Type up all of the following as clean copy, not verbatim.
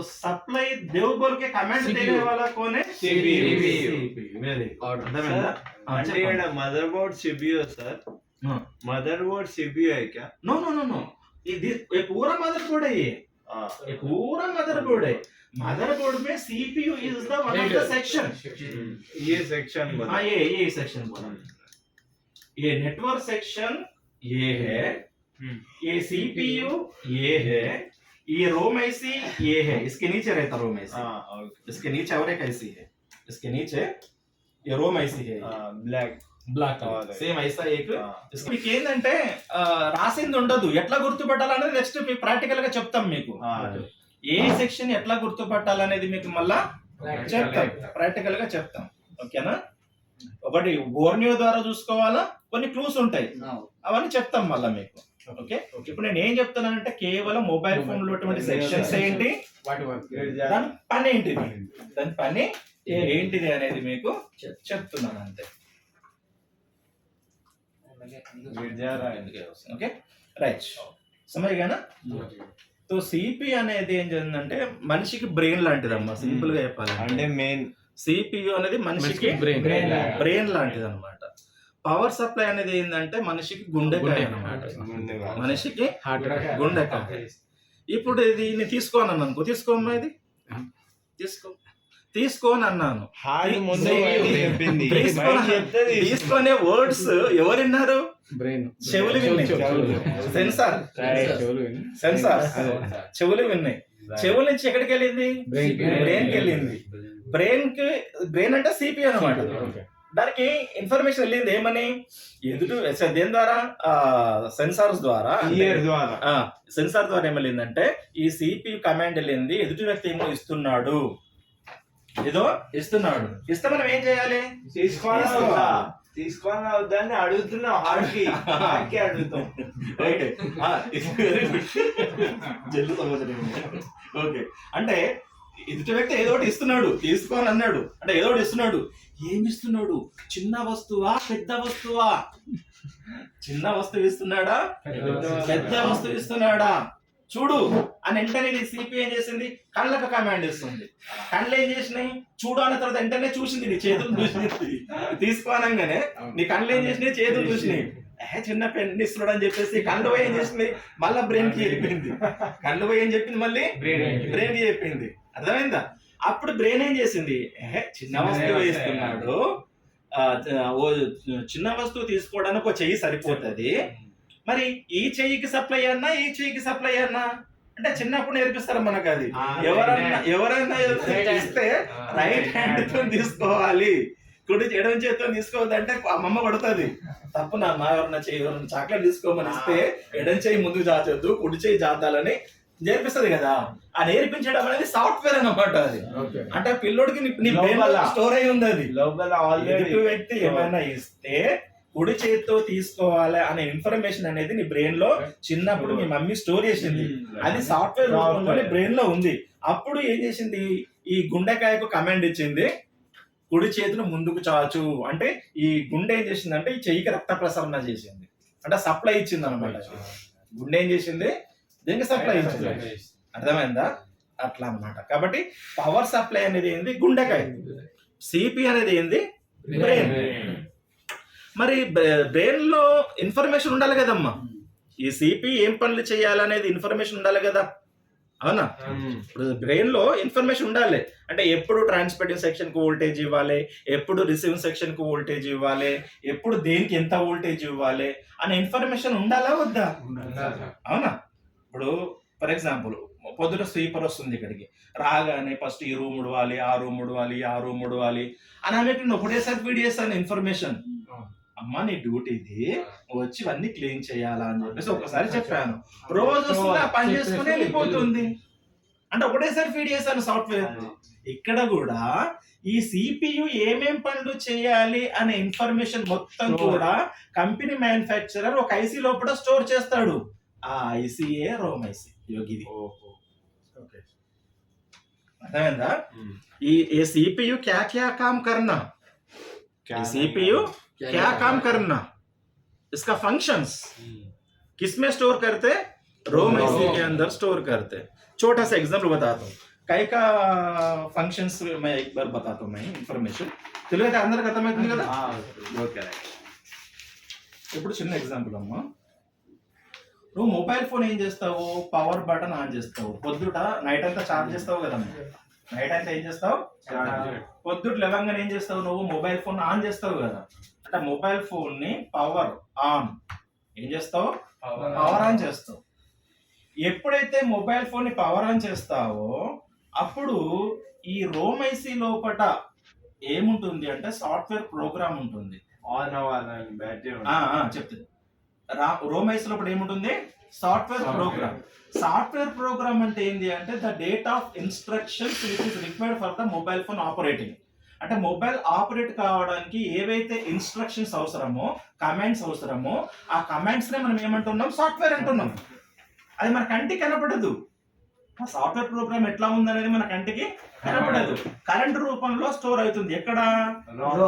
Supply देव बोल के comment देने वाला कौन है? CPU. वेरी అంటే ఇక్కడ mother board CPU sir, mother board CPU है क्या? नो नो नो नो, ये पूरा मदरबोर्ड है, ये पूरा मदरबोर्ड है। मदरबोर्ड में CPU is the one of the section. ये सेक्शन बता। हाँ ये सेक्शन बोला, ये नेटवर्क सेक्शन ये है, ये CPU ये है, ये रोम ऐसी ये है, इसके नीचे रहता रोम ऐसी, इसके नीचे और एक ऐसी है, इसके नीचे ये रोम ऐसी है, బ్లాక్ సేమ్ ఐసా ఏక్ మీకు ఏంటంటే రాసింది ఉండదు, ఎట్లా గుర్తుపట్టాలనేది నెక్స్ట్ ప్రాక్టికల్ గా చెప్తాం మీకు। ఏ సెక్షన్ ఎట్లా గుర్తుపట్టాలనేది మీకు మళ్ళా చెప్తాం, ప్రాక్టికల్ గా చెప్తాం, ఓకేనా? ఒకటి బోర్నియో ద్వారా చూసుకోవాలా, కొన్ని క్లూస్ ఉంటాయి, అవన్నీ చెప్తాం మళ్ళా మీకు, ఓకే? ఇప్పుడు నేను ఏం చెప్తానంటే కేవలం మొబైల్ ఫోన్ లో సెక్షన్స్ ఏంటి, దాని పని ఏంటిది, దాని పని ఏంటిది అనేది మీకు చెప్తున్నాను అంతే, ఓకే? రైట్, సమయగానా? तो సిపి అనేది ఏం చేస్తుందంటే మనిషికి బ్రెయిన్ లాంటిదమ్మా, సింపుల్ గా చెప్పాలి అంటే మెయిన్ సిపియు అనేది మనిషికి బ్రెయిన్ లాంటిది అనమాట। పవర్ సప్లై అనేది ఏంటంటే మనిషికి గుండెకాయ అన్నమాట, మనిషికి గుండెకాయ। ఇప్పుడు దీన్ని తీసుకోను అనుకో, తీసుకోమ్మా, ఇది తీసుకోని అన్నాను, తీసుకునే వర్డ్స్ ఎవరు విన్నారు? చెవులు విన్నాయి, సెన్సార్ చెవులు విన్నాయి, చెవుల నుంచి ఎక్కడికి వెళ్ళింది? బ్రెయిన్ కి వెళ్ళింది। బ్రెయిన్ అంటే సిపి అనమాట, దానికి ఇన్ఫర్మేషన్ వెళ్ళింది ఏమని? ఎదుటి దేని ద్వారా? సెన్సార్స్ ద్వారా, సెన్సార్ ద్వారా ఏమళ్ళిందంటే ఈ సిపి కమాండ్ వెళ్ళింది, ఎదుటి వ్యక్తి ఏమో ఇస్తున్నాడు, ఏదో ఇస్తున్నాడు, ఇస్తే మనం ఏం చేయాలి? తీసుకోవాలని వద్దని అడుగుతున్నాం, హార్డ్కి అడుగుతాం, ఓకే? అంటే ఎదుటి వ్యక్తి ఏదో ఒకటి ఇస్తున్నాడు, తీసుకోని అన్నాడు అంటే ఏదో ఒకటి ఇస్తున్నాడు, ఏమి ఇస్తున్నాడు? చిన్న వస్తువా పెద్ద వస్తువా? చిన్న వస్తువు ఇస్తున్నాడా పెద్ద వస్తువు ఇస్తున్నాడా చూడు అని వెంటనే నీ సిపి ఏం చేసింది? కళ్ళకు కమాండ్ ఇస్తుంది, కళ్ళు ఏం చేసినాయి? చూడు అన్న తర్వాత వెంటనే చూసింది, నీ చేతులు చూసింది, తీసుకోనగానే నీ కళ్ళు ఏం చేసినాయి? చేతులు చూసినాయి, చిన్న పెన్ ఇస్తున్నాడు అని చెప్పేసి కళ్ళు పోయి ఏం చేసింది? మళ్ళీ బ్రెయిన్ కి చెప్పింది, కళ్ళు పోయి ఏం చెప్పింది? మళ్ళీ బ్రెయిన్ కి చెప్పింది, అర్థమైందా? అప్పుడు బ్రెయిన్ ఏం చేసింది? చిన్న వస్తువు ఇస్తున్నాడు, చిన్న వస్తువు తీసుకోవడానికి ఒక చెయ్యి సరిపోతుంది, మరి ఈ చెయ్యికి సప్లై అన్నా ఈ చెయ్యికి సప్లై అన్నా అంటే చిన్నప్పుడు నేర్పిస్తారు మనకు, అది ఎవరైనా ఇస్తే రైట్ హ్యాండ్ తో తీసుకోవాలి, కుడి ఎడమ చేతితో తీసుకోవద్దంటే అమ్మమ్మ పడుతుంది, తప్పు నా ఎవరన్నా చాక్లెట్ తీసుకోమని ఇస్తే ఎడం చెయ్యి ముందుకు చాచొద్దు, కుడి చెయ్యి చాచాలని నేర్పిస్తుంది కదా। ఆ నేర్పించడం అనేది సాఫ్ట్వేర్ అన్నమాట, అది అంటే పిల్లోడికి స్టోర్ అయి ఉంది, అది ఎదుటి వ్యక్తి ఏమైనా ఇస్తే కుడి చేతితో తీసుకోవాలి అనే ఇన్ఫర్మేషన్ అనేది నీ బ్రెయిన్ లో చిన్నప్పుడు మీ మమ్మీ స్టోర్ చేసింది, అది సాఫ్ట్వేర్ రూపంలో బ్రెయిన్ లో ఉంది। అప్పుడు ఏం చేసింది? ఈ గుండెకాయకు కమాండ్ ఇచ్చింది, కుడి చేతిని ముందుకు చాచు అంటే ఈ గుండె ఏం చేసింది అంటే ఈ చెయ్యికి రక్త ప్రసరణ చేసింది, అంటే సప్లై ఇచ్చింది అనమాట। గుండె ఏం చేసింది? దీనికి సప్లై ఇచ్చింది, అర్థమైందా? అట్లా అన్నమాట। కాబట్టి పవర్ సప్లై అనేది ఏంది? గుండెకాయ, సిపి అనేది ఏంది? బ్రెయిన్। మరి బ్రెయిన్ లో ఇన్ఫర్మేషన్ ఉండాలి కదమ్మా, ఈ సిపి ఏం పనులు చేయాలనేది ఇన్ఫర్మేషన్ ఉండాలి కదా, అవునా? ఇప్పుడు బ్రెయిన్ లో ఇన్ఫర్మేషన్ ఉండాలి అంటే ఎప్పుడు ట్రాన్స్మిటింగ్ సెక్షన్ కు వోల్టేజ్ ఇవ్వాలి, ఎప్పుడు రిసీవింగ్ సెక్షన్ కు వోల్టేజ్ ఇవ్వాలి, ఎప్పుడు దేనికి ఎంత వోల్టేజ్ ఇవ్వాలి అనే ఇన్ఫర్మేషన్ ఉండాలా వద్దా? అవునా? ఇప్పుడు ఫర్ ఎగ్జాంపుల్ పొద్దున స్వీపర్ వస్తుంది ఇక్కడికి రాగానే ఫస్ట్ ఈ రూమ్ ఉడవాలి, ఆ రూమ్ ఉడవాలి, ఆ రూమ్ ఉడవాలి అని ఆమె ఒకటేసారి ఫీడ్ చేస్తాను ఇన్ఫర్మేషన్, అమ్మ నీ డ్యూటీ ఇది, వచ్చి ఇవన్నీ క్లీన్ చేయాలా అని చెప్పేసి ఒకసారి చెప్పాను, రోజు వస్తుంది ఆ పని చేసుకుని వెళ్ళిపోతుంది, అంటే ఒకటేసారి ఫీడ్ చేశాను సాఫ్ట్వేర్। ఇక్కడ కూడా ఈ సిపియు ఏమేం పనులు చేయాలి అనే ఇన్ఫర్మేషన్ మొత్తం కూడా కంపెనీ మ్యానుఫ్యాక్చరర్ ఒక ఐసీ లోపల స్టోర్ చేస్తాడు, ఆ ఐసీఏ రోమ్ ఐసీ యోగిది, అర్థమైందా? ये सीपीयू क्या क्या काम करना, सीपीयू क्या काम करना, इसका फंक्शंस किसमें स्टोर करते? रोम आईसी के अंदर स्टोर करते। छोटा सा एग्जाम्पल बताता हूँ, कई का फंक्शंस मैं एक बार बताता हूँ मैं इन्फॉर्मेशन తెలుగు అందరికి అర్థమవుతుంది కదా. ఓకే ఇప్పుడు చిన్న ఎగ్జాంపుల్ అమ్మా, నువ్వు మొబైల్ ఫోన్ ఏం చేస్తావు, పవర్ బటన్ ఆన్ చేస్తావు, పొద్దుట నైట్ అంతా చార్జ్ చేస్తావు కదమ్మా, నైట్ అంతా ఏం చేస్తావు, పొద్దుట లేవగానే ఏం చేస్తావు, నువ్వు మొబైల్ ఫోన్ ఆన్ చేస్తావు కదా, అంటే మొబైల్ ఫోన్ ని పవర్ ఆన్ ఏం చేస్తావు, పవర్ ఆన్ చేస్తావు. ఎప్పుడైతే మొబైల్ ఫోన్ ని పవర్ ఆన్ చేస్తావో అప్పుడు ఈ రోమ్ ఐసి లోపట ఏముంటుంది అంటే సాఫ్ట్వేర్ ప్రోగ్రామ్ ఉంటుంది. ఆన్ అవ్వాలని బ్యాటరీ చెప్తుంది. రోమ్ ఐసి లోపల ఏముంటుంది, సాఫ్ట్వేర్ ప్రోగ్రామ్. సాఫ్ట్వేర్ ప్రోగ్రామ్ అంటే ఏంటి అంటే the date of instructions which is required for the mobile phone operating. అంటే మొబైల్ ఆపరేట్ కావడానికి ఏవైతే ఇన్స్ట్రక్షన్స్ అవసరమో, కమాండ్స్ అవసరమో, ఆ కమాండ్స్ నే మనం ఏమంటున్నాం, సాఫ్ట్వేర్ అంటున్నాం. అది మన కంటికి కనపడదు. ఆ సాఫ్ట్వేర్ ప్రోగ్రామ్ ఎట్లా ఉందనేది మన కంటికి కనపడదు, కరెంట్ రూపంలో స్టోర్ అవుతుంది. ఎక్కడ,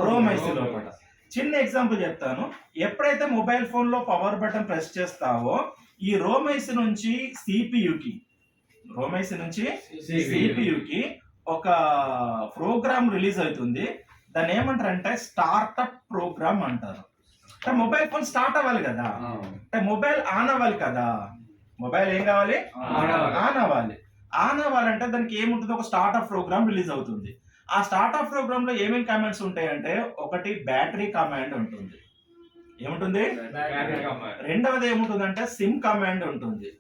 రోమ్ ఐసి లోపల. చిన్న ఎగ్జాంపుల్ చెప్తాను. ఎప్పుడైతే మొబైల్ ఫోన్ లో పవర్ బటన్ ప్రెస్ చేస్తావో ఈ రోమ్ ఐసి నుంచి సిపియుకి, రోమ్ ఐసి నుంచి సిపియుకి ఒక ప్రోగ్రామ్ రిలీజ్ అవుతుంది. దాన్ని ఏమంటారంటే స్టార్ట్అప్ ప్రోగ్రామ్ అంటారు. అంటే మొబైల్ ఫోన్ స్టార్ట్ అవ్వాలి కదా, అంటే మొబైల్ ఆన్ అవ్వాలి కదా. మొబైల్ ఏం కావాలి, ఆన్ అవ్వాలి. ఆన్ అవ్వాలంటే దానికి ఏముంటుంది, ఒక స్టార్ట్అప్ ప్రోగ్రామ్ రిలీజ్ అవుతుంది. ఆ స్టార్ట్అప్ ప్రోగ్రామ్ లో ఏమేమి కమాండ్స్ ఉంటాయంటే, ఒకటి బ్యాటరీ కమాండ్ ఉంటుంది. ఏముంటుంది, రెండవది ఏముంటుందంటే సిమ్ కమాండ్ ఉంటుంది.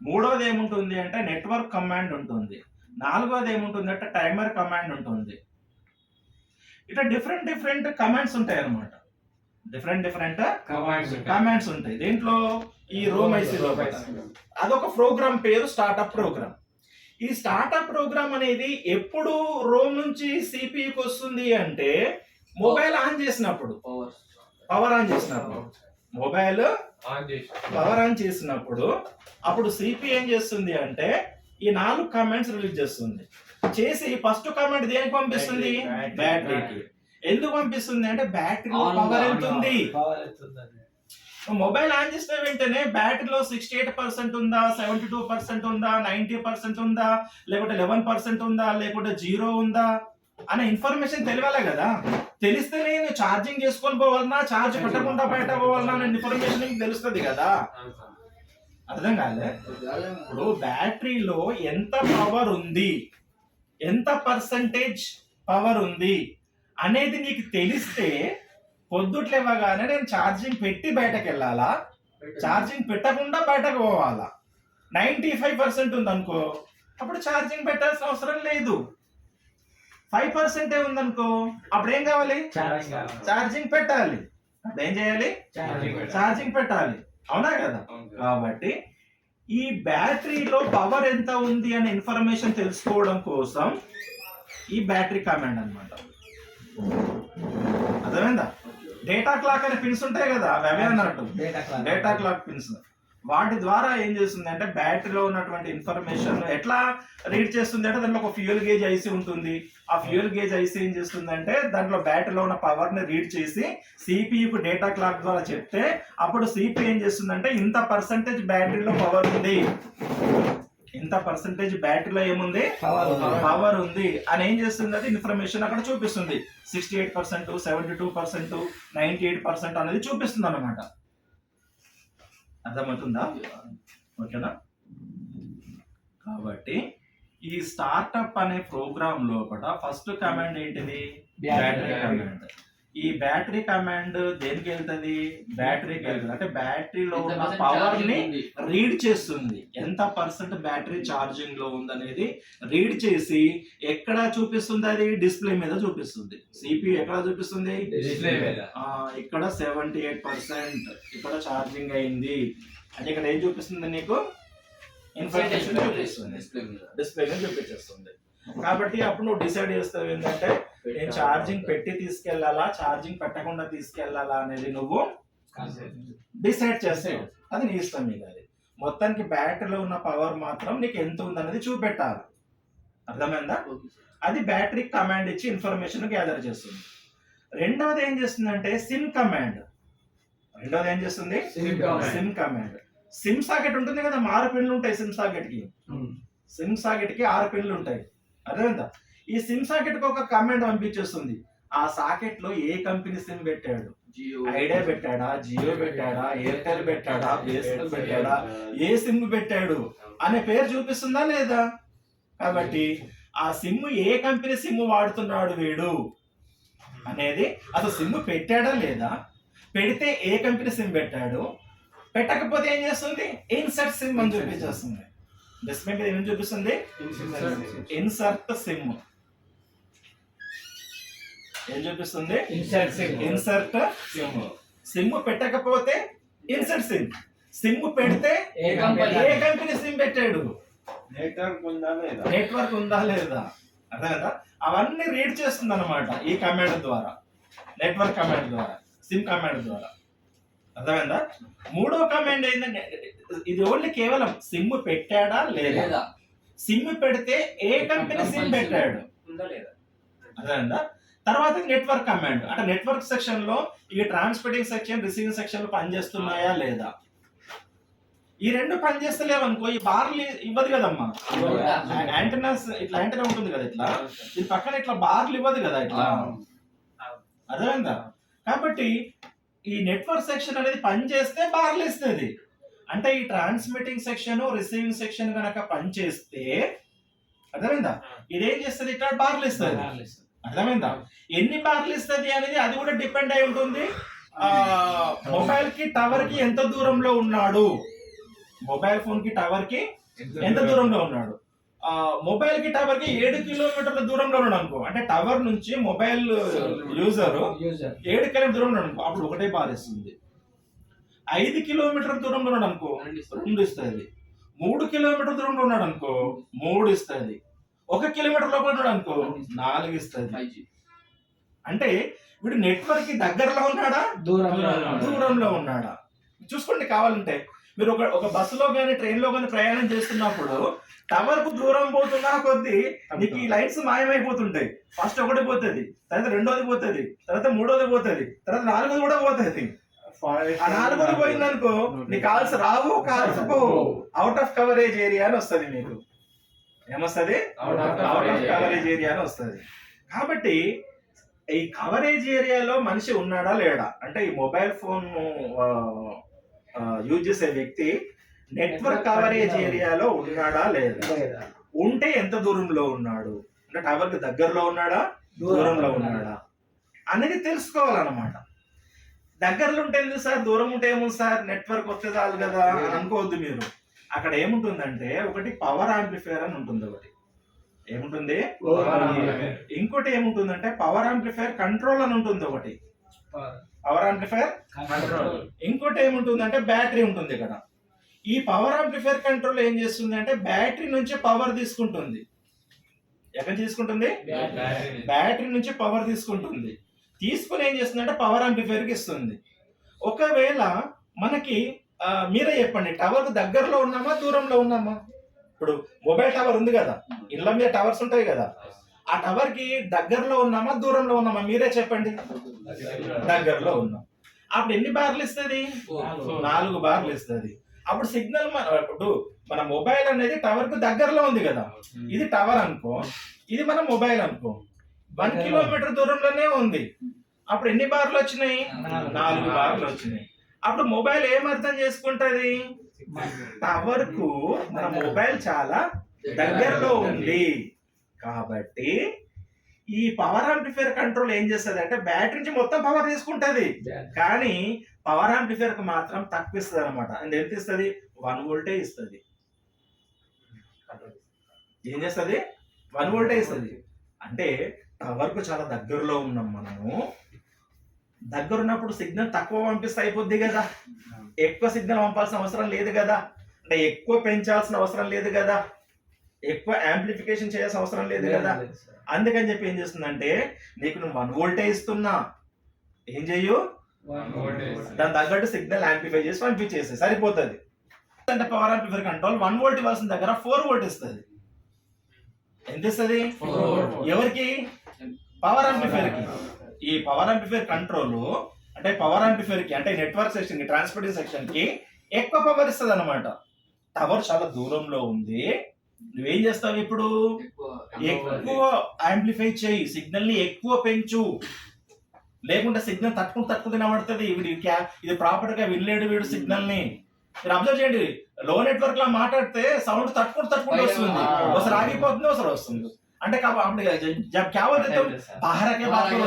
మూడవది ఏముంటుంది అంటే నెట్వర్క్ కమాండ్ ఉంటుంది. నాలుగవది ఏముంటుంది అంటే టైమర్ కమాండ్ ఉంటుంది. ఇట్లా డిఫరెంట్ డిఫరెంట్ కమాండ్స్ ఉంటాయి అన్నమాట. డిఫరెంట్ డిఫరెంట్ కమాండ్స్ ఉంటాయి దేంట్లో, ఈ రోమ్ ఐసి లోపల. అదొక ప్రోగ్రామ్ పేరు స్టార్ట్అప్ ప్రోగ్రామ్. ఈ స్టార్ట్అప్ ప్రోగ్రామ్ అనేది ఎప్పుడు రోమ్ నుంచి సిపియుకి వస్తుంది అంటే మొబైల్ ఆన్ చేసినప్పుడు, పవర్ ఆన్ చేసినప్పుడు, మొబైల్ పవర్ ఆన్ చేసినప్పుడు అప్పుడు సిపి ఏం చేస్తుంది అంటే ఈ 4 కమాండ్స్ రిలీజ్ చేస్తుంది. చేసి ఫస్ట్ కమాండ్ దేనికి పంపిస్తుంది, బ్యాటరీకి. ఎందుకు పంపిస్తుంది అంటే బ్యాటరీలో పవర్ ఎంత ఉంది. మొబైల్ ఆన్ చేసిన వెంటనే బ్యాటరీలో 68% ఉందా, 72% ఉందా, 90% ఉందా, లేకుంటే 11% ఉందా, లేకుంటే 0 ఉందా అనే ఇన్ఫర్మేషన్ తెలియాలి కదా. తెలిస్తే నేను ఛార్జింగ్ చేసుకొని పోవాలన్నా, ఛార్జ్ పెట్టకుండా బయట పోవాలన్నా అనే ఇన్ఫర్మేషన్ తెలుస్తుంది కదా. అర్థం కాలే. ఇప్పుడు బ్యాటరీలో ఎంత పవర్ ఉంది, ఎంత పర్సంటేజ్ పవర్ ఉంది అనేది నీకు తెలిస్తే పొద్దుట్లేవగానే నేను ఛార్జింగ్ పెట్టి బయటకు వెళ్ళాలా, ఛార్జింగ్ పెట్టకుండా బయటకు పోవాలా. 95% ఉంది అనుకో, అప్పుడు ఛార్జింగ్ పెట్టాల్సిన అవసరం లేదు. 5% ఉందనుకో, అప్పుడు ఏం కావాలి, ఛార్జింగ్ పెట్టాలి. అప్పుడు ఏం చేయాలి, ఛార్జింగ్ పెట్టాలి. అవునా కదా. కాబట్టి ఈ బ్యాటరీలో పవర్ ఎంత ఉంది అనే ఇన్ఫర్మేషన్ తెలుసుకోవడం కోసం ఈ బ్యాటరీ కమాండ్ అన్నమాట. అర్థమైందా. డేటా క్లాక్ అనే పిన్స్ ఉంటాయి కదా, అవే అన్నట్టు డేటా క్లాక్ పిన్స్. వాటి ద్వారా ఏం చేస్తుంది అంటే బ్యాటరీలో ఉన్నటువంటి ఇన్ఫర్మేషన్ ఎట్లా రీడ్ చేస్తుంది అంటే దాంట్లో ఒక ఫ్యూయల్ గేజ్ ఐసీ ఉంటుంది. ఆ ఫ్యూయల్ గేజ్ ఐసీ ఏం చేస్తుంది అంటే దాంట్లో బ్యాటరీలో ఉన్న పవర్ ని రీడ్ చేసి సిపియుకు డేటా క్లాక్ ద్వారా చెప్తే అప్పుడు సిపి ఏం చేస్తుందంటే ఇంత పర్సంటేజ్ బ్యాటరీలో పవర్ ఉంది, ఇంత పర్సంటేజ్ బ్యాటరీలో ఏముంది, పవర్ ఉంది అని ఏం చేస్తుంది, అది ఇన్ఫర్మేషన్ అక్కడ చూపిస్తుంది. 68%, 72%, 98% అనేది చూపిస్తుంది అన్నమాట. అర్థమవుతుందా, ఓకేనా. కాబట్టి ఈ స్టార్ట్అప్ అనే ప్రోగ్రామ్ లోపల ఫస్ట్ కమాండ్ ఏంటిది, బ్యాటరీ కమాండ్. ఈ బ్యాటరీ కమాండ్ దేనికి వెళ్తుంది, బ్యాటరీకి వెళ్తుంది. అంటే బ్యాటరీలో ఉన్న పవర్ ని రీడ్ చేస్తుంది, ఎంత పర్సెంట్ బ్యాటరీ ఛార్జింగ్ లో ఉందనేది రీడ్ చేసి ఎక్కడ చూపిస్తుంది, అది డిస్ప్లే మీద చూపిస్తుంది. సిపియు ఎక్కడ చూపిస్తుంది, డిస్ప్లే మీద. ఇక్కడ 78% ఇక్కడ ఛార్జింగ్ అయింది అంటే ఇక్కడ ఏం చూపిస్తుంది, నీకు ఇన్ఫర్మేషన్ చూపిస్తుంది, డిస్ప్లే మీద చూపించేస్తుంది. కాబట్టి అప్పుడు నువ్వు డిసైడ్ చేస్తావు ఏంటంటే నేను ఛార్జింగ్ పెట్టి తీసుకెళ్లాలా, ఛార్జింగ్ పెట్టకుండా తీసుకెళ్లాలా అనేది నువ్వు డిసైడ్ చేస్తావు. అది నీ ఇష్టం మీద. అది మొత్తానికి బ్యాటరీలో ఉన్న పవర్ మాత్రం నీకు ఎంత ఉందనేది చూపెట్టాలి. అర్థమైందా. అది బ్యాటరీ కమాండ్ ఇచ్చి ఇన్ఫర్మేషన్ గ్యాదర్ చేస్తుంది. రెండవది ఏం చేస్తుందంటే సిమ్ కమాండ్. రెండవది ఏం చేస్తుంది, సిమ్ కమాండ్. సిమ్ సాకెట్ ఉంటుంది కదా, 6 పిన్లు ఉంటాయి సిమ్ సాకెట్ కి. సిమ్ సాకెట్ కి 6 పిన్లు ఉంటాయి, అర్థమైందా? ఈ సిమ్ సాకెట్ కి ఒక కమాండ్ పంపించేస్తుంది. ఆ సాకెట్ లో ఏ కంపెనీ సిమ్ పెట్టాడు, ఐడియా పెట్టాడా, జియో పెట్టాడా, ఎయిర్టెల్ పెట్టాడా, బిఎస్ఎన్ఎల్ పెట్టాడా, ఏ సిమ్ పెట్టాడు అనే పేరు చూపిస్తుందా లేదా? కాబట్టి ఆ సిమ్ ఏ కంపెనీ సిమ్ వాడుతున్నాడు వీడు అనేది, అసలు సిమ్ పెట్టాడా లేదా, పెడితే ఏ కంపెనీ సిమ్ పెట్టాడు, పెట్టకపోతే ఏం చేస్తుంది, ఇన్సర్ట్ సిమ్ అని చూపించేస్తుంది. డిస్ప్లే మీద ఏమని చూపిస్తుంది, ఇన్సర్ట్ సిమ్. ఏం చూపిస్తుంది, ఇన్సర్ట్ సిమ్. సిమ్ పెట్టకపోతే ఇన్సర్ట్ సిమ్, సిమ్ పెడితే ఏ కంపెనీ సిమ్ పెట్టాడు, నెట్వర్క్ ఉందా లేదా, అర్థమైందా? అవన్నీ రీడ్ చేస్తుంది అనమాట ఈ కమాండ్ ద్వారా, నెట్వర్క్ కమాండ్ ద్వారా, సిమ్ కమాండ్ ద్వారా, అర్థమైందా? మూడో కమాండ్ ఏంటంటే ఇది ఓన్లీ కేవలం సిమ్ పెట్టాడా లేదా, సిమ్ పెడితే ఏ కంపెనీ సిమ్ పెట్టాడు, అర్థమైందా? తర్వాత నెట్వర్క్ కమాండ్ అంటే నెట్వర్క్ సెక్షన్ లో ఈ ట్రాన్స్మిటింగ్ సెక్షన్, రిసీవింగ్ సెక్షన్ లో పనిచేస్తున్నాయా లేదా. ఈ రెండు పనిచేస్తలేవు అనుకో, ఈ బార్లు ఇవ్వదు కదమ్మా, యాంటెనాస్ ఇట్లా యాంటెనా ఉంటుంది కదా, ఇట్లా ఇది పక్కన ఇట్లా బార్లు ఇవ్వదు కదా ఇట్లా, అర్థమైందా? కాబట్టి ఈ నెట్వర్క్ సెక్షన్ అనేది పనిచేస్తే బార్లు ఇస్తుంది. అంటే ఈ ట్రాన్స్మిటింగ్ సెక్షన్, రిసీవింగ్ సెక్షన్ కనుక పనిచేస్తే, అర్థమైందా, ఇదేం చేస్తుంది, ఇట్లా బార్లు ఇస్తుంది, అర్థమైందా? ఎన్ని బార్లు ఇస్తుంది అనేది అది కూడా డిపెండ్ అయి ఉంటుంది మొబైల్ కి టవర్ కి ఎంత దూరంలో ఉన్నాడు, మొబైల్ ఫోన్ కి టవర్ కి ఎంత దూరంలో ఉన్నాడు. మొబైల్ కి టవర్ కి 7 కిలోమీటర్ల దూరంలో ఉన్నాడు అనుకో, అంటే టవర్ నుంచి మొబైల్ యూజర్ 7 కిలోమీటర్ దూరంలో ఉన్నాడు అనుకో, అప్పుడు ఒకటే బార్ ఇస్తుంది. 5 కిలోమీటర్ల దూరంలో ఉన్నాడు అనుకో 2 ఇస్తుంది. 3 కిలోమీటర్ల దూరంలో ఉన్నాడు అనుకో 3 ఇస్తుంది. 1 కిలోమీటర్ లోపల ఉన్నాడు అనుకో 4 ఇస్తుంది. అంటే వీడు నెట్వర్క్ కి దగ్గరలో ఉన్నాడా, దూరంలో ఉన్నాడా చూసుకోండి. కావాలంటే మీరు ఒక బస్సులో కానీ ట్రైన్ లో కానీ ప్రయాణం చేస్తున్నప్పుడు టవర్ కు దూరం పోతున్నా కొద్దీ నీకు ఈ లైట్స్ మాయమైపోతుంటాయి. ఫస్ట్ ఒకటి పోతుంది, తర్వాత రెండోది పోతుంది, తర్వాత మూడోది పోతుంది, తర్వాత 4ోది కూడా పోతుంది. ఆ 4ోది పోయిందనుకో నీకు కాల్స్ రావు, కాల్స్ పోవు, అవుట్ ఆఫ్ కవరేజ్ ఏరియా అని వస్తుంది. మీకు ఏమొస్తుంది, అవుట్ ఆఫ్ కవరేజ్ ఏరియా అని వస్తుంది. కాబట్టి ఈ కవరేజ్ ఏరియాలో మనిషి ఉన్నాడా లేడా, అంటే ఈ మొబైల్ ఫోన్ యూజ్ చేసే వ్యక్తి నెట్వర్క్ కవరేజ్ ఏరియాలో ఉన్నాడా లేదా, ఉంటే ఎంత దూరంలో ఉన్నాడు, అంటే టవర్ కి దగ్గరలో ఉన్నాడా, దూరంలో ఉన్నాడా అనేది తెలుసుకోవాలన్నమాట. దగ్గరలో ఉంటే ఎందుకు సార్, దూరం ఉంటే ఏముంది సార్, నెట్వర్క్ వస్తే చాలు కదా అనుకోవద్దు మీరు. అక్కడ ఏముంటుందంటే ఒకటి పవర్ యాంప్లిఫైయర్ అని ఉంటుంది, ఒకటి ఏముంటుంది, ఇంకోటి ఏముంటుందంటే పవర్ యాంప్లిఫైయర్ కంట్రోల్ అని ఉంటుంది, ఒకటి పవర్ యాంప్లిఫైయర్ కంట్రోల్. ఇంకోటి ఏముంటుందంటే బ్యాటరీ ఉంటుంది ఇక్కడ. ఈ పవర్ యాంప్లిఫైయర్ కంట్రోల్ ఏం చేస్తుంది అంటే బ్యాటరీ నుంచి పవర్ తీసుకుంటుంది. ఎక్కడ తీసుకుంటుంది, బ్యాటరీ నుంచి పవర్ తీసుకుంటుంది. తీసుకుని ఏం చేస్తుంది అంటే పవర్ యాంప్లిఫైయర్ కి ఇస్తుంది. ఒకవేళ మనకి మీరే చెప్పండి, టవర్ దగ్గరలో ఉన్నామా, దూరంలో ఉన్నామా? ఇప్పుడు మొబైల్ టవర్ ఉంది కదా, ఇళ్ళ మీద టవర్స్ ఉంటాయి కదా, ఆ టవర్ కి దగ్గరలో ఉన్నామా, దూరంలో ఉన్నామా? మీరే చెప్పండి. దగ్గరలో ఉన్నాం. అప్పుడు ఎన్ని బార్లు ఇస్తుంది, 4 బార్లు ఇస్తుంది. అప్పుడు సిగ్నల్ ఇప్పుడు మన మొబైల్ అనేది టవర్ కు దగ్గరలో ఉంది కదా, ఇది టవర్ అనుకో, ఇది మన మొబైల్ అనుకో, 1 కిలోమీటర్ దూరంలోనే ఉంది. అప్పుడు ఎన్ని బార్లు వచ్చినాయి, 4 బార్లు వచ్చినాయి. అప్పుడు మొబైల్ ఏం అర్థం చేసుకుంటది, టవర్ కు మన మొబైల్ చాలా దగ్గరలో ఉంది. కాబట్టి ఈ పవర్ యాంప్లిఫైయర్ కంట్రోల్ ఏం చేస్తుంది అంటే బ్యాటరీ నుంచి మొత్తం పవర్ తీసుకుంటది, కానీ పవర్ యాంప్లిఫైయర్ కు మాత్రం తక్కువ ఇస్తుంది అనమాట. అంటే ఎంత ఇస్తుంది, 1 వోల్టే ఇస్తుంది. ఏం చేస్తుంది, 1 వోల్టే ఇస్తుంది. అంటే టవర్ కు చాలా దగ్గరలో ఉన్నాం మనము. దగ్గర ఉన్నప్పుడు సిగ్నల్ తక్కువ పంపిస్తే అయిపోద్ది కదా, ఎక్కువ సిగ్నల్ పంపాల్సిన అవసరం లేదు కదా, అంటే ఎక్కువ పెంచాల్సిన అవసరం లేదు కదా, ఎక్కువ యాంప్లిఫికేషన్ చేయాల్సిన అవసరం లేదు కదా. అందుకని చెప్పి ఏం చేస్తుందంటే నీకు నువ్వు 1 వోల్టే ఇస్తున్నా, ఏం చెయ్యు, దాని తగ్గట్టు సిగ్నల్ యాంప్లిఫై చేసి పంపించేసి సరిపోతుంది. అంటే పవర్ యాంప్లిఫైయర్ కంట్రోల్ 1 వోల్ట్ ఇవ్వాల్సిన దగ్గర 4 వోల్ట్ ఇస్తుంది. ఎంత ఇస్తుంది, ఎవరికి, పవర్ యాంప్లిఫైయర్ కి. ఈ పవర్ యాంప్లిఫైయర్ కంట్రోల్ అంటే పవర్ యాంప్లిఫైయర్ కి, అంటే నెట్వర్క్ సెక్షన్ కి, ట్రాన్స్మిటింగ్ సెక్షన్ కి ఎక్కువ పవర్ ఇస్తుంది అనమాట. టవర్ చాలా దూరంలో ఉంది, నువ్వేం చేస్తావు ఇప్పుడు? ఎక్కువ యాంప్లిఫై చేయి, సిగ్నల్ ని ఎక్కువ పెంచు, లేకుంటే సిగ్నల్ తట్టుకుని వినబడుతుంది. ఇది ప్రాపర్ గా వినలేడు వీడు సిగ్నల్ ని. మీరు అబ్జర్వ్ చేయండి, లో నెట్వర్క్ లా మాట్లాడితే సౌండ్ తట్టుకుంటూ వస్తుంది, ఒకసారి ఆగిపోతుంది, ఒకసారి వస్తుంది. అంటే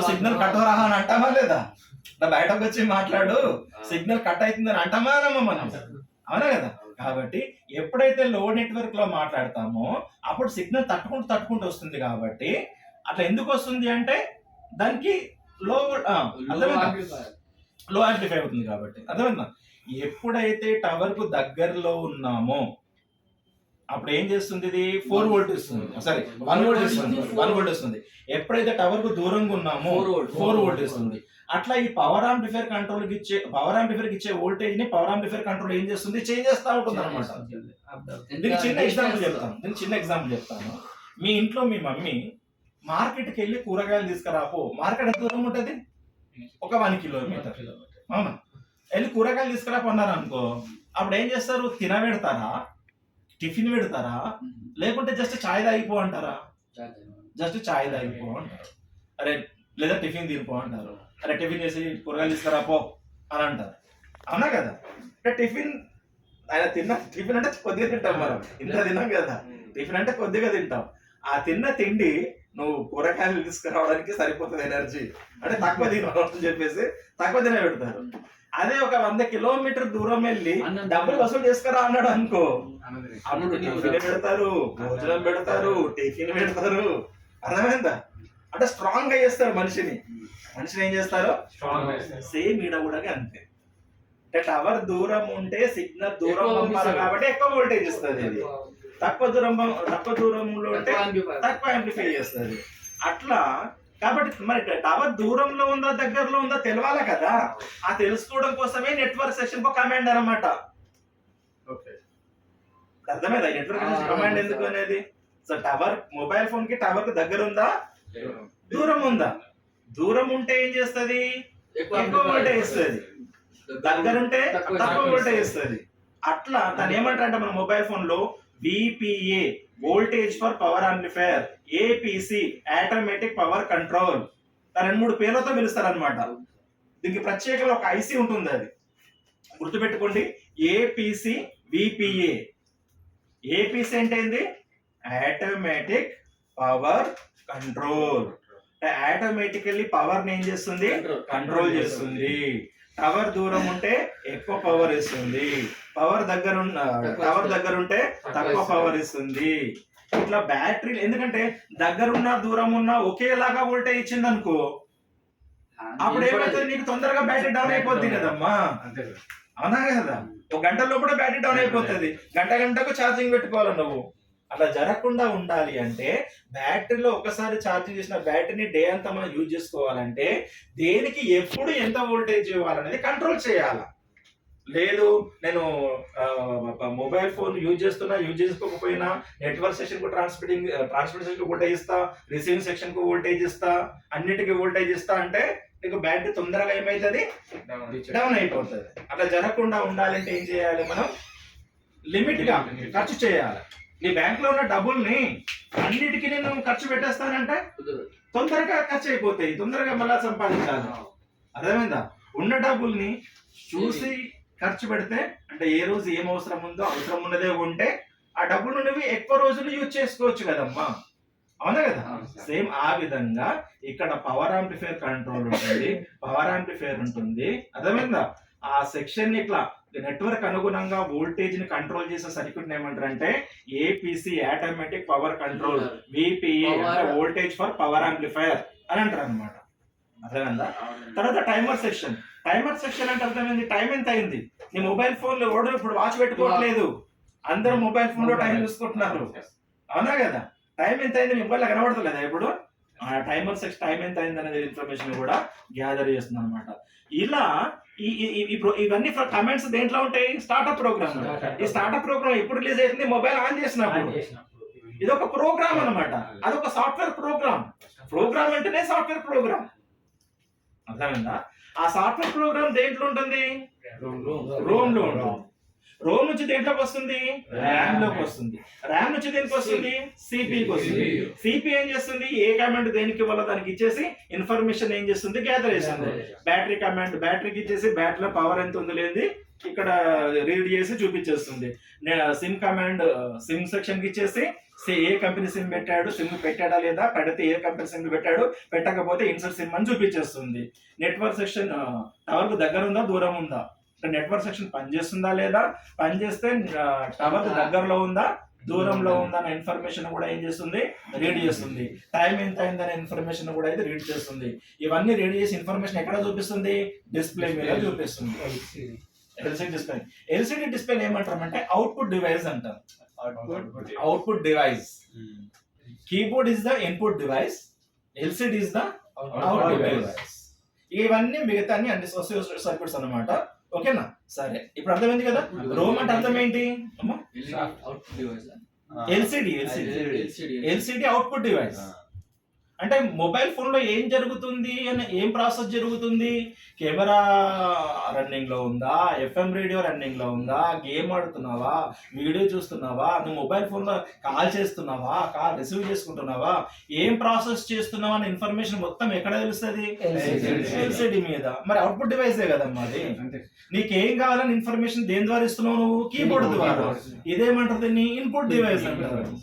సిగ్నల్ కట్ రహా అని అంటామా లేదా? బయటకు వచ్చి మాట్లాడు సిగ్నల్ కట్ అవుతుందని అంటామా అనమ్మా మనం? అవునా కదా? కాబట్టి ఎప్పుడైతే లో నెట్వర్క్ లో మాట్లాడతామో అప్పుడు సిగ్నల్ తట్టుకుంటూ వస్తుంది. కాబట్టి అట్లా ఎందుకు వస్తుంది అంటే దానికి లో యాంప్లిఫై అవుతుంది. కాబట్టి అర్థమైందా? ఎప్పుడైతే టవర్ కు దగ్గరలో ఉన్నామో అప్పుడు ఏం చేస్తుంది? ఇది 4 వోల్ట్ ఇస్తుంది, సారీ 1 వోల్ట్ ఇస్తుంది, 1 వోల్ట్ ఇస్తుంది. ఎప్పుడైతే టవర్ కు దూరంగా ఉన్నామో 4 వోల్ట్ ఇస్తుంది. అట్లా ఈ పవర్ యాంప్లిఫైర్ ఇచ్చే వోల్టేజ్ ని పవర్ యాంప్లిఫైర్ కంట్రోల్ ఏం చేస్తుంది? చేంజ్ చేస్తా ఉంటుంది అనమాట. దీనికి చిన్న ఎగ్జాంపుల్ చెప్తాను. మీ ఇంట్లో మీ మమ్మీ మార్కెట్కి వెళ్ళి కూరగాయలు తీసుకురాపో. మార్కెట్ ఎంత దూరం ఉంటుంది? ఒక 1 కిలోమీటర్. అవునా? వెళ్ళి కూరగాయలు తీసుకురాపో అన్నారు అనుకో, అప్పుడు ఏం చేస్తారు? తినబెడతారా, టిఫిన్ పెడతారా, లేకుంటే జస్ట్ చాయ్ తాగిపో అంటారా? జస్ట్ చాయ్ తాగిపో అంటారు. అరే లేదా టిఫిన్ తినిపో అంటారు. అరే టిఫిన్ చేసి కూరగాయలు తీసుకురాపో అని అంటారు. అవునా కదా? అంటే టిఫిన్ అంటే కొద్దిగా తింటాం మనం, ఇంత తిన్నాం కదా. టిఫిన్ అంటే కొద్దిగా తింటాం. ఆ తిన్న తిండి నువ్వు కూరగాయలు తీసుకురావడానికి సరిపోతుంది ఎనర్జీ. అంటే తక్కువ తినని చెప్పేసి తక్కువ తిన పెడతారు. అదే ఒక 100 కిలోమీటర్ దూరం వెళ్ళి డబ్బులు వసూలు చేసుకురా అన్నాడు అనుకో, అప్పుడు టిఫిన్ పెడతారు, భోజనం పెడతారు, టిఫిన్ పెడతారు. అర్థమైందా? అంటే స్ట్రాంగ్ గా చేస్తారు మనిషిని ఏం చేస్తారు? సేమ్ ఈడ కూడా అంతే. అంటే టవర్ దూరం ఉంటే సిగ్నల్ దూరం పంపాలి కాబట్టి ఎక్కువ వోల్టేజ్ ఇస్తుంది. ఇది తక్కువ దూరంలో ఉంటే తక్కువ యాంప్లిఫై చేస్తుంది. అట్లా కాబట్టి మరి టవర్ దూరంలో ఉందా దగ్గరలో ఉందా తెలవాలి కదా. ఆ తెలుసుకోవడం కోసమే నెట్వర్క్ సెక్షన్ కు కమాండ్ అనమాట. అర్థమైందా? నెట్వర్క్ కమాండ్ ఎందుకు అనేది? సో టవర్ మొబైల్ ఫోన్ కి టవర్ కు దగ్గర ఉందా దూరం ఉందా? దూరం ఉంటే ఏం చేస్తుంది? ఎక్కువ వోల్టేజ్ ఇస్తుంది. దగ్గర ఉంటే తక్కువ వోల్టేజ్ ఇస్తుంది. అట్లా తను ఏమంటారంటే మన మొబైల్ ఫోన్ లో VPA voltage for power amplifier, APC automatic power control, 2-3 పేర్లతో పిలుస్తారు అనమాట. దీనికి ప్రత్యేకంగా ఒక IC ఉంటుంది, అది గుర్తుపెట్టుకోండి. APC VPA. APC అంటే ఏంది? Automatic power control. Automatically power ని ఏం చేస్తుంది? కంట్రోల్ చేస్తుంది. టవర్ దూరం ఉంటే ఎక్కువ పవర్ ఇస్తుంది, టవర్ దగ్గర ఉంటే తక్కువ పవర్ ఇస్తుంది. ఇట్లా బ్యాటరీ, ఎందుకంటే దగ్గరున్నా దూరం ఉన్నా ఒకేలాగా వోల్టేజ్ ఇచ్చింది అనుకో, అప్పుడు ఏమైతుంది? నీకు తొందరగా బ్యాటరీ డౌన్ అయిపోద్ది కదమ్మా. అవునా కదా? ఒక గంట లోపల బ్యాటరీ డౌన్ అయిపోతుంది. గంటకు ఛార్జింగ్ పెట్టుకోవాలి నువ్వు. అలా జరగకుండా ఉండాలి అంటే బ్యాటరీలో ఒకసారి ఛార్జ్ చేసిన బ్యాటరీని డే అంతా మనం యూజ్ చేసుకోవాలంటే దేనికి ఎప్పుడు ఎంత వోల్టేజ్ ఇవ్వాలనేది కంట్రోల్ చేయాలి. లేదు నేను మొబైల్ ఫోన్ యూజ్ చేసుకోకపోయినా నెట్వర్క్ సెక్షన్ కు ట్రాన్స్మిషన్ కు వోల్టేజ్ ఇస్తా, రిసీవింగ్ సెక్షన్ కు వోల్టేజ్ ఇస్తా, అన్నిటికీ వోల్టేజ్ ఇస్తా అంటే నీకు బ్యాటరీ తొందరగా ఏమైతుంది? డౌన్ అయిపోతుంది. అట్లా జరగకుండా ఉండాలంటే ఏం చేయాలి? మనం లిమిట్ గా ఖర్చు చేయాలి. నీ బ్యాంక్ లో ఉన్న డబ్బుల్ని అన్నిటికీ నేను ఖర్చు పెట్టేస్తానంటే తొందరగా ఖర్చు అయిపోతాయి, తొందరగా మళ్ళా సంపాదించాలి. అర్థమైందా? ఉన్న డబ్బుల్ని చూసి ఖర్చు పెడితే, అంటే ఏ రోజు ఏం అవసరం ఉందో అవసరం ఉన్నదే ఉంటే ఆ డబ్బులు నువ్వు ఎక్కువ రోజులు యూజ్ చేసుకోవచ్చు కదమ్మా. అవునా కదా? సేమ్ ఆ విధంగా ఇక్కడ పవర్ యాంప్లిఫైర్ కంట్రోల్ ఉంటుంది, పవర్ యాంప్లిఫైర్ ఉంటుంది. అర్థమైందా? ఆ సెక్షన్ ని ఇట్లా నెట్వర్క్ అనుగుణంగా వోల్టేజ్ ని కంట్రోల్ చేసే సర్క్యూట్ ఏమంటారంటే APC automatic power control, VPA అంటే వోల్టేజ్ ఫర్ పవర్ యాంప్లిఫైయర్ అని అంటారు అనమాట. అర్థమైందా? తర్వాత టైమర్ సెక్షన్ అంటే అర్థమైంది. టైం ఎంత అయింది? నీ మొబైల్ ఫోన్ లో ఓడు ఇప్పుడు వాచ్ పెట్టుకోవట్లేదు, అందరూ మొబైల్ ఫోన్ లో టైం చూసుకుంటున్నారు. అవునా కదా? టైం ఎంత అయింది మొబైల్ లో కనబడతలేదా? ఇప్పుడు ఆ టైమర్ సెక్షన్ టైం ఎంత అయింది అనేది ఇన్ఫర్మేషన్ కూడా గ్యాదర్ చేస్తుంది అనమాట. ఇలా ఇవన్నీ కమెంట్స్ దేంట్లో ఉంటాయి? Startup program. ఈ స్టార్ట్అప్ ప్రోగ్రామ్ ఎప్పుడు రిలీజ్ అవుతుంది? మొబైల్ ఆన్ చేసినప్పుడు. ఇది ఒక ప్రోగ్రామ్ అనమాట, అదొక సాఫ్ట్వేర్ ప్రోగ్రామ్ అంటేనే సాఫ్ట్వేర్ ప్రోగ్రామ్. అర్థమైందా? ఆ సాఫ్ట్వేర్ ప్రోగ్రామ్ దేంట్లో ఉంటుంది? రోమ్ లో ఉంటుంది. రోమ్ నుంచి దేంట్లోకి వస్తుంది, ర్యామ్ లోకి వస్తుంది. ర్యామ్ నుంచి దేనికి వస్తుంది, సిపికి వస్తుంది. సిపి ఏం చేస్తుంది, ఏ కమాండ్ దేనికి ఇవ్వాలో దానికి ఇచ్చేసి ఇన్ఫర్మేషన్ ఏం చేస్తుంది, గ్యాదర్ చేస్తుంది. బ్యాటరీ కమాండ్ బ్యాటరీకి ఇచ్చేసి బ్యాటరీలో పవర్ ఎంత ఉంది లేదు ఇక్కడ రీడ్ చేసి చూపించేస్తుంది. సిమ్ కమాండ్ సిమ్ సెక్షన్ కి ఇచ్చేసి ఏ కంపెనీ సిమ్ పెట్టాడు, సిమ్ పెట్టాడా లేదా, పెడితే ఏ కంపెనీ సిమ్ పెట్టాడు, పెట్టకపోతే ఇన్సర్ట్ సిమ్ అని చూపించేస్తుంది. నెట్వర్క్ సెక్షన్ టవర్ కు దగ్గర ఉందా దూరం ఉందా, నెట్వర్క్ సెక్షన్ పనిచేస్తుందా లేదా, పనిచేస్తే టవర్ కు దగ్గరలో ఉందా దూరంలో ఉందన్న ఇన్ఫర్మేషన్ కూడా ఏం చేస్తుంది, రీడ్ చేస్తుంది. టైం ఎంత అయిందనే ఇన్ఫర్మేషన్ కూడా అయితే రీడ్ చేస్తుంది. ఇవన్నీ రీడ్ చేసి ఇన్ఫర్మేషన్ ఎక్కడ చూపిస్తుంది, డిస్ప్లే మీద చూపిస్తుంది. ఎల్సిడి డిస్ప్లే ఏమంటారంటే అవుట్పుట్ డివైస్ అంటారు. Output device, keyboard is the input device, LCD is the output device. ఇవన్నీ మిగతా అన్ని సర్క్యూట్స్ అన్నమాట. ఓకేనా, సరే ఇప్పుడు అర్థమైంది కదా. రోమ్ అంటే అర్థం ఏంటి, ఎల్సిడి ఎల్సిడి అవుట్పుట్ డివైస్ అంటే మొబైల్ ఫోన్ లో ఏం జరుగుతుంది అని, ఏం ప్రాసెస్ జరుగుతుంది, కెమెరా రన్నింగ్ లో ఉందా, ఎఫ్ఎం రేడియో రన్నింగ్ లో ఉందా, గేమ్ ఆడుతున్నావా, వీడియో చూస్తున్నావా, నువ్వు మొబైల్ ఫోన్ లో కాల్ చేస్తున్నావా, కాల్ రిసీవ్ చేసుకుంటున్నావా, ఏం ప్రాసెస్ చేస్తున్నావా అనే ఇన్ఫర్మేషన్ మొత్తం ఎక్కడ తెలుస్తుంది, ఎల్సిడి మీద. మరి అవుట్పుట్ డివైసే కదమ్మా అది. నీకేం కావాలని ఇన్ఫర్మేషన్ దేని ద్వారా ఇస్తున్నావు నువ్వు, కీబోర్డ్ ద్వారా. ఇదేమంటారు, నీ ఇన్పుట్ డివైస్ అంటారు.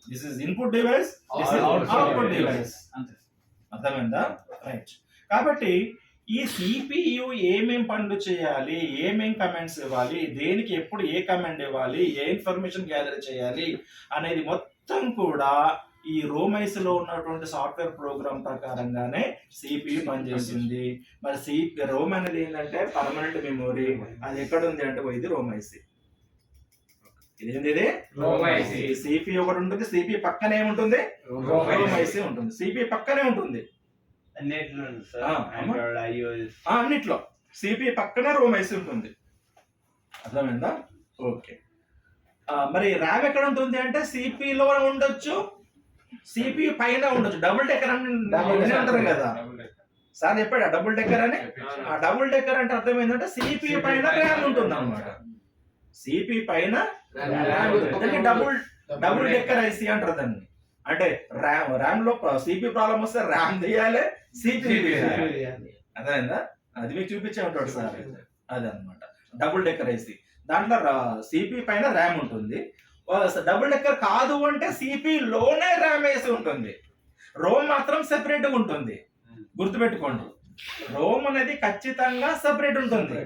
This is input device, this is output device. అర్థమైందా, రైట్. కాబట్టి ఈ సిపియు ఏమేం పనులు చేయాలి, ఏమేం కమాండ్స్ ఇవ్వాలి, దేనికి ఎప్పుడు ఏ కమాండ్ ఇవ్వాలి, ఏ ఇన్ఫర్మేషన్ గ్యాదర్ చేయాలి అనేది మొత్తం కూడా ఈ రోమైస్ లో ఉన్నటువంటి సాఫ్ట్వేర్ ప్రోగ్రామ్ ప్రకారంగానే సిపియు పనిచేస్తుంది. మరి రోమ్ అనేది ఏంటంటే పర్మనెంట్ మెమొరీ. అది ఎక్కడ ఉంది అంటే ఇది రోమైసి. ఇదేంటి, ఇది రోమైసి. సిపి ఒకటి ఉంటుంది, సిపి పక్కనే ఏముంటుంది, రోమైసి ఉంటుంది. సిపి పక్కనే ఉంటుంది అన్నిట్లో, సిపి పక్కనే రోమైసి ఉంటుంది. అర్థమైందా, ఓకే. మరి ర్యామ్ ఎక్కడ ఉంటుంది అంటే సిపి లో ఉండొచ్చు, సిపి పైన ఉండొచ్చు. డబుల్ డెక్కర్ అని అంటారు కదా సార్, చెప్పాడు డబుల్ డెక్కర్ అని. ఆ డబుల్ డెక్కర్ అంటే అర్థం ఏంటంటే సిపి పైన ర్యామ్ ఉంటుంది అన్నమాట. సిపి పైన డబుల్ డెక్కర్ ఐసి అంటారు దాన్ని. అంటే ర్యామ్ లో సిపి ప్రాబ్లం వస్తే ర్యామ్ తీయాలి, సిపి తీయాలి. అదేందా, అది మీకు చూపించే ఉంటాడు సార్. అదనమాట డబుల్ డెక్కర్ ఐసి. దాంట్లో సిపి పైన ర్యామ్ ఉంటుంది. డబుల్ డెక్కర్ కాదు అంటే సిపి లోనే ర్యామ్ వేసి ఉంటుంది, రోమ్ మాత్రం సెపరేట్ గా ఉంటుంది. గుర్తుపెట్టుకోండి, రోమ్ అనేది ఖచ్చితంగా సెపరేట్ ఉంటుంది.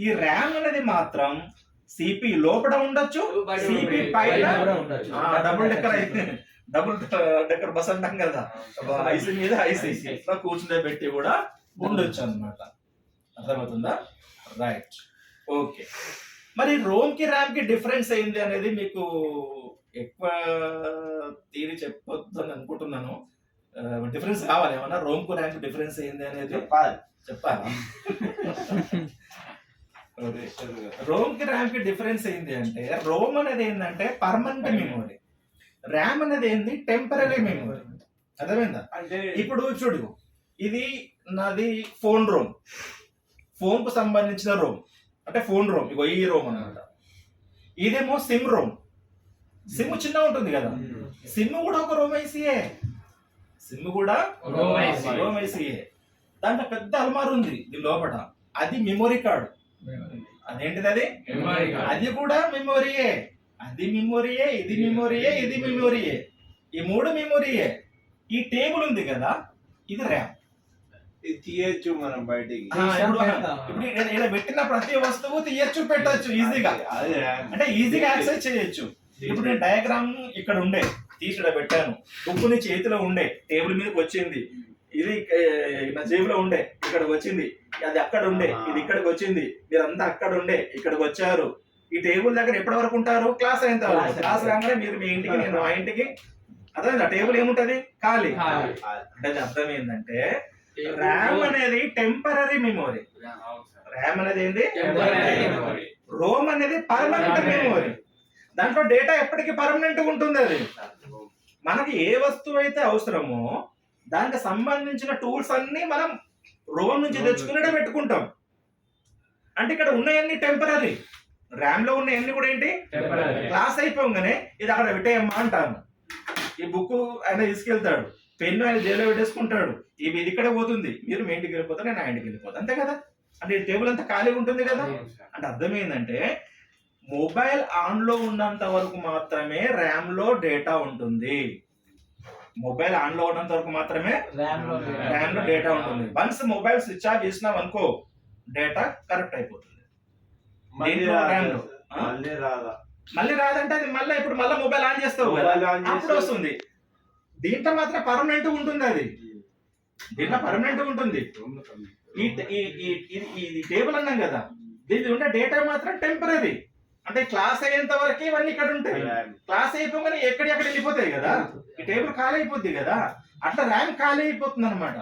ఈ ర్యామ్ అనేది మాత్రం సిపి లోపల ఉండొచ్చు, సిపి పైన డబుల్ డెక్కర్ అయితే డబుల్ డెక్కర్ బస్ అంటాం కదా, ఐసీ మీద ఐసీ కూర్చునే పెట్టి కూడా ఉండొచ్చు అన్నమాట. అర్థమవుతుందా, రైట్, ఓకే. మరి రోమ్ కి ర్యామ్ కి డిఫరెన్స్ ఏంది అనేది మీకు ఎక్కువ తీరి చెప్పొద్దు అని అనుకుంటున్నాను. డిఫరెన్స్ కావాలి ఏమన్నా, రోమ్ కు ర్యామ్ కి డిఫరెన్స్ ఏంది అనేది చెప్పాలా? రోమ్ కి ర్యామ్ కి డిఫరెన్స్ ఏంటి అంటే, రోమ్ అనేది ఏంటంటే పర్మనెంట్ మెమొరీ, ర్యామ్ అనేది ఏంది టెంపరీ మెమొరీ. అర్థమైందా? అంటే ఇప్పుడు చూడు, ఇది నాది ఫోన్ రోమ్, ఫోన్ కు సంబంధించిన రోమ్ అంటే ఫోన్ రోమ్, ఇగో ఈ రోమ్ అన్నమాట. ఇదేమో సిమ్ రోమ్, సిమ్ చిన్న ఉంటుంది కదా, సిమ్ కూడా ఒక రోమ్ ఐసీఏ, సిమ్ కూడా రోమ్ ఐసీఏ. దాంట్లో పెద్ద అల్మార్ ఉంది దీని లోపల, అది మెమొరీ కార్డు. అదేంటిది, అది అది కూడా మెమొరీయే, అది మెమొరీయే, ఇది మెమొరీయే, ఇది మెమొరీయే, ఈ మూడు మెమొరీయే. ఈ టేబుల్ ఉంది కదా, ఇది ర్యామ్. తీయచ్చు మనం బయటికి. ఇప్పుడు ఇలా పెట్టిన ప్రతి వస్తువు తీయచ్చు, పెట్టచ్చు ఈజీగా, అంటే ఈజీగా యాక్సెస్ చేయొచ్చు. ఇప్పుడు నేను డయాగ్రామ్ ఇక్కడ ఉండే తీసి పెట్టాను, ఉప్పుని చేతిలో ఉండే టేబుల్ మీదకి వచ్చింది, ఇది నా జేబులో ఉండే ఇక్కడికి వచ్చింది, అది అక్కడ ఉండే ఇది ఇక్కడికి వచ్చింది, మీరంతా అక్కడ ఉండే ఇక్కడికి వచ్చారు. ఈ టేబుల్ దగ్గర ఎప్పటి వరకు ఉంటారు, క్లాస్ అయిన తర్వాత. క్లాస్ రాగానే మీరు మీ ఇంటికి, నేను మా ఇంటికి. అదే టేబుల్ ఏముంటది, ఖాళీ. అంటే అర్థం ఏంటంటే ర్యామ్ అనేది టెంపరీ మెమొరీ, ర్యామ్ అనేది ఏంది, రోమ్ అనేది పర్మనెంట్ మెమొరీ. దాంట్లో డేటా ఎప్పటికీ పర్మనెంట్ ఉంటుంది. అది మనకి ఏ వస్తువు అయితే అవసరమో దానికి సంబంధించిన టూల్స్ అన్ని మనం రోమ్ నుంచి తెచ్చుకునే పెట్టుకుంటాం. అంటే ఇక్కడ ఉన్నాయన్నీ టెంపరీ, ర్యామ్ లో ఉన్న అన్ని కూడా ఏంటి క్లాస్ అయిపోగానే ఇది అక్కడ పెట్టేయమ్మా అంటాను. ఈ బుక్ ఆయన తీసుకెళ్తాడు, పెన్ను ఆయన జైల్లో పెట్టేసుకుంటాడు, ఇది ఇక్కడే పోతుంది, మీరు మీ ఇంటికి వెళ్ళిపోతారు, నేను నా ఇంటికి వెళ్ళిపోతాను, అంతే కదా. అంటే టేబుల్ అంతా ఖాళీగా ఉంటుంది కదా. అంటే అర్థం ఏంటంటే మొబైల్ ఆన్ లో ఉన్నంత వరకు మాత్రమే ర్యామ్ లో డేటా ఉంటుంది. మొబైల్ ఆన్ లో ఉన్నంత వరకు మాత్రమే ర్యామ్ లో డేటా ఉంటుంది. వన్స్ మొబైల్ స్విచ్ ఆఫ్ చేసినాం అనుకో డేటా కరెక్ట్ అయిపోతుంది. మళ్ళీ రాదంటే అది మళ్ళీ ఇప్పుడు మళ్ళీ మొబైల్ ఆన్ చేస్తావు అప్పుడు వస్తుంది. దీంట్లో మాత్రం పర్మనెంట్ ఉంటుంది, అది దీంట్లో పర్మనెంట్ ఉంటుంది. ఈ టేబుల్ అన్నాం కదా, దీనికి ఉండే డేటా మాత్రం టెంపరీ. అంటే క్లాస్ అయ్యేంత వరకు ఇవన్నీ ఇక్కడ ఉంటాయి, క్లాస్ అయిపోగానే ఎక్కడెక్కడ వెళ్ళిపోతాయి కదా, ఈ టేబుల్ ఖాళీ అయిపోద్ది కదా. అట్లా ర్యామ్ ఖాళీ అయిపోతుంది అనమాట.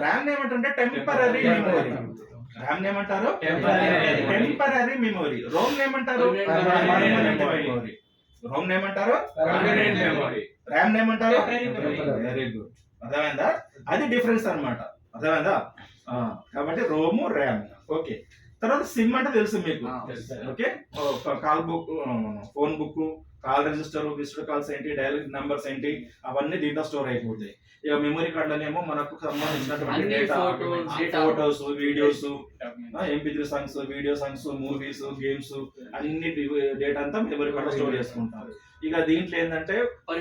ర్యామ్ ఏమంటుంటే టెంపరీ మెమొరీ. ర్యామ్ ఏమంటారు టెంపరీ మెమొరీ. రోమ్ ఏమంటారు పర్మనెంట్ మెమొరీ. రోమ్ ఏమంటారు ర్యామ్ ఏమంటారు. వెరీ గుడ్, అర్థమైందా? అది డిఫరెన్స్ అన్నమాట, అర్థమైందా? కాబట్టి రోము ర్యామ్. ఓకే, తర్వాత సిమ్ అంటే తెలుసు మీకు. Okay, call book, phone book, call register, missed calls ఏంటి, డైల్ నంబర్స్ ఏంటి, అవన్నీ దీంట్లో స్టోర్ అయిపోతాయి. ఇక మెమరీ కార్డ్ లోనేమో మనకు సంబంధించినటువంటి data, photos, videos, MP3 songs, video songs, movies, games, అన్ని డేటా అంతా మెమరీ కార్డ్ లో స్టోర్ చేసుకుంటారు. ఇక దీంట్లో ఏంటంటే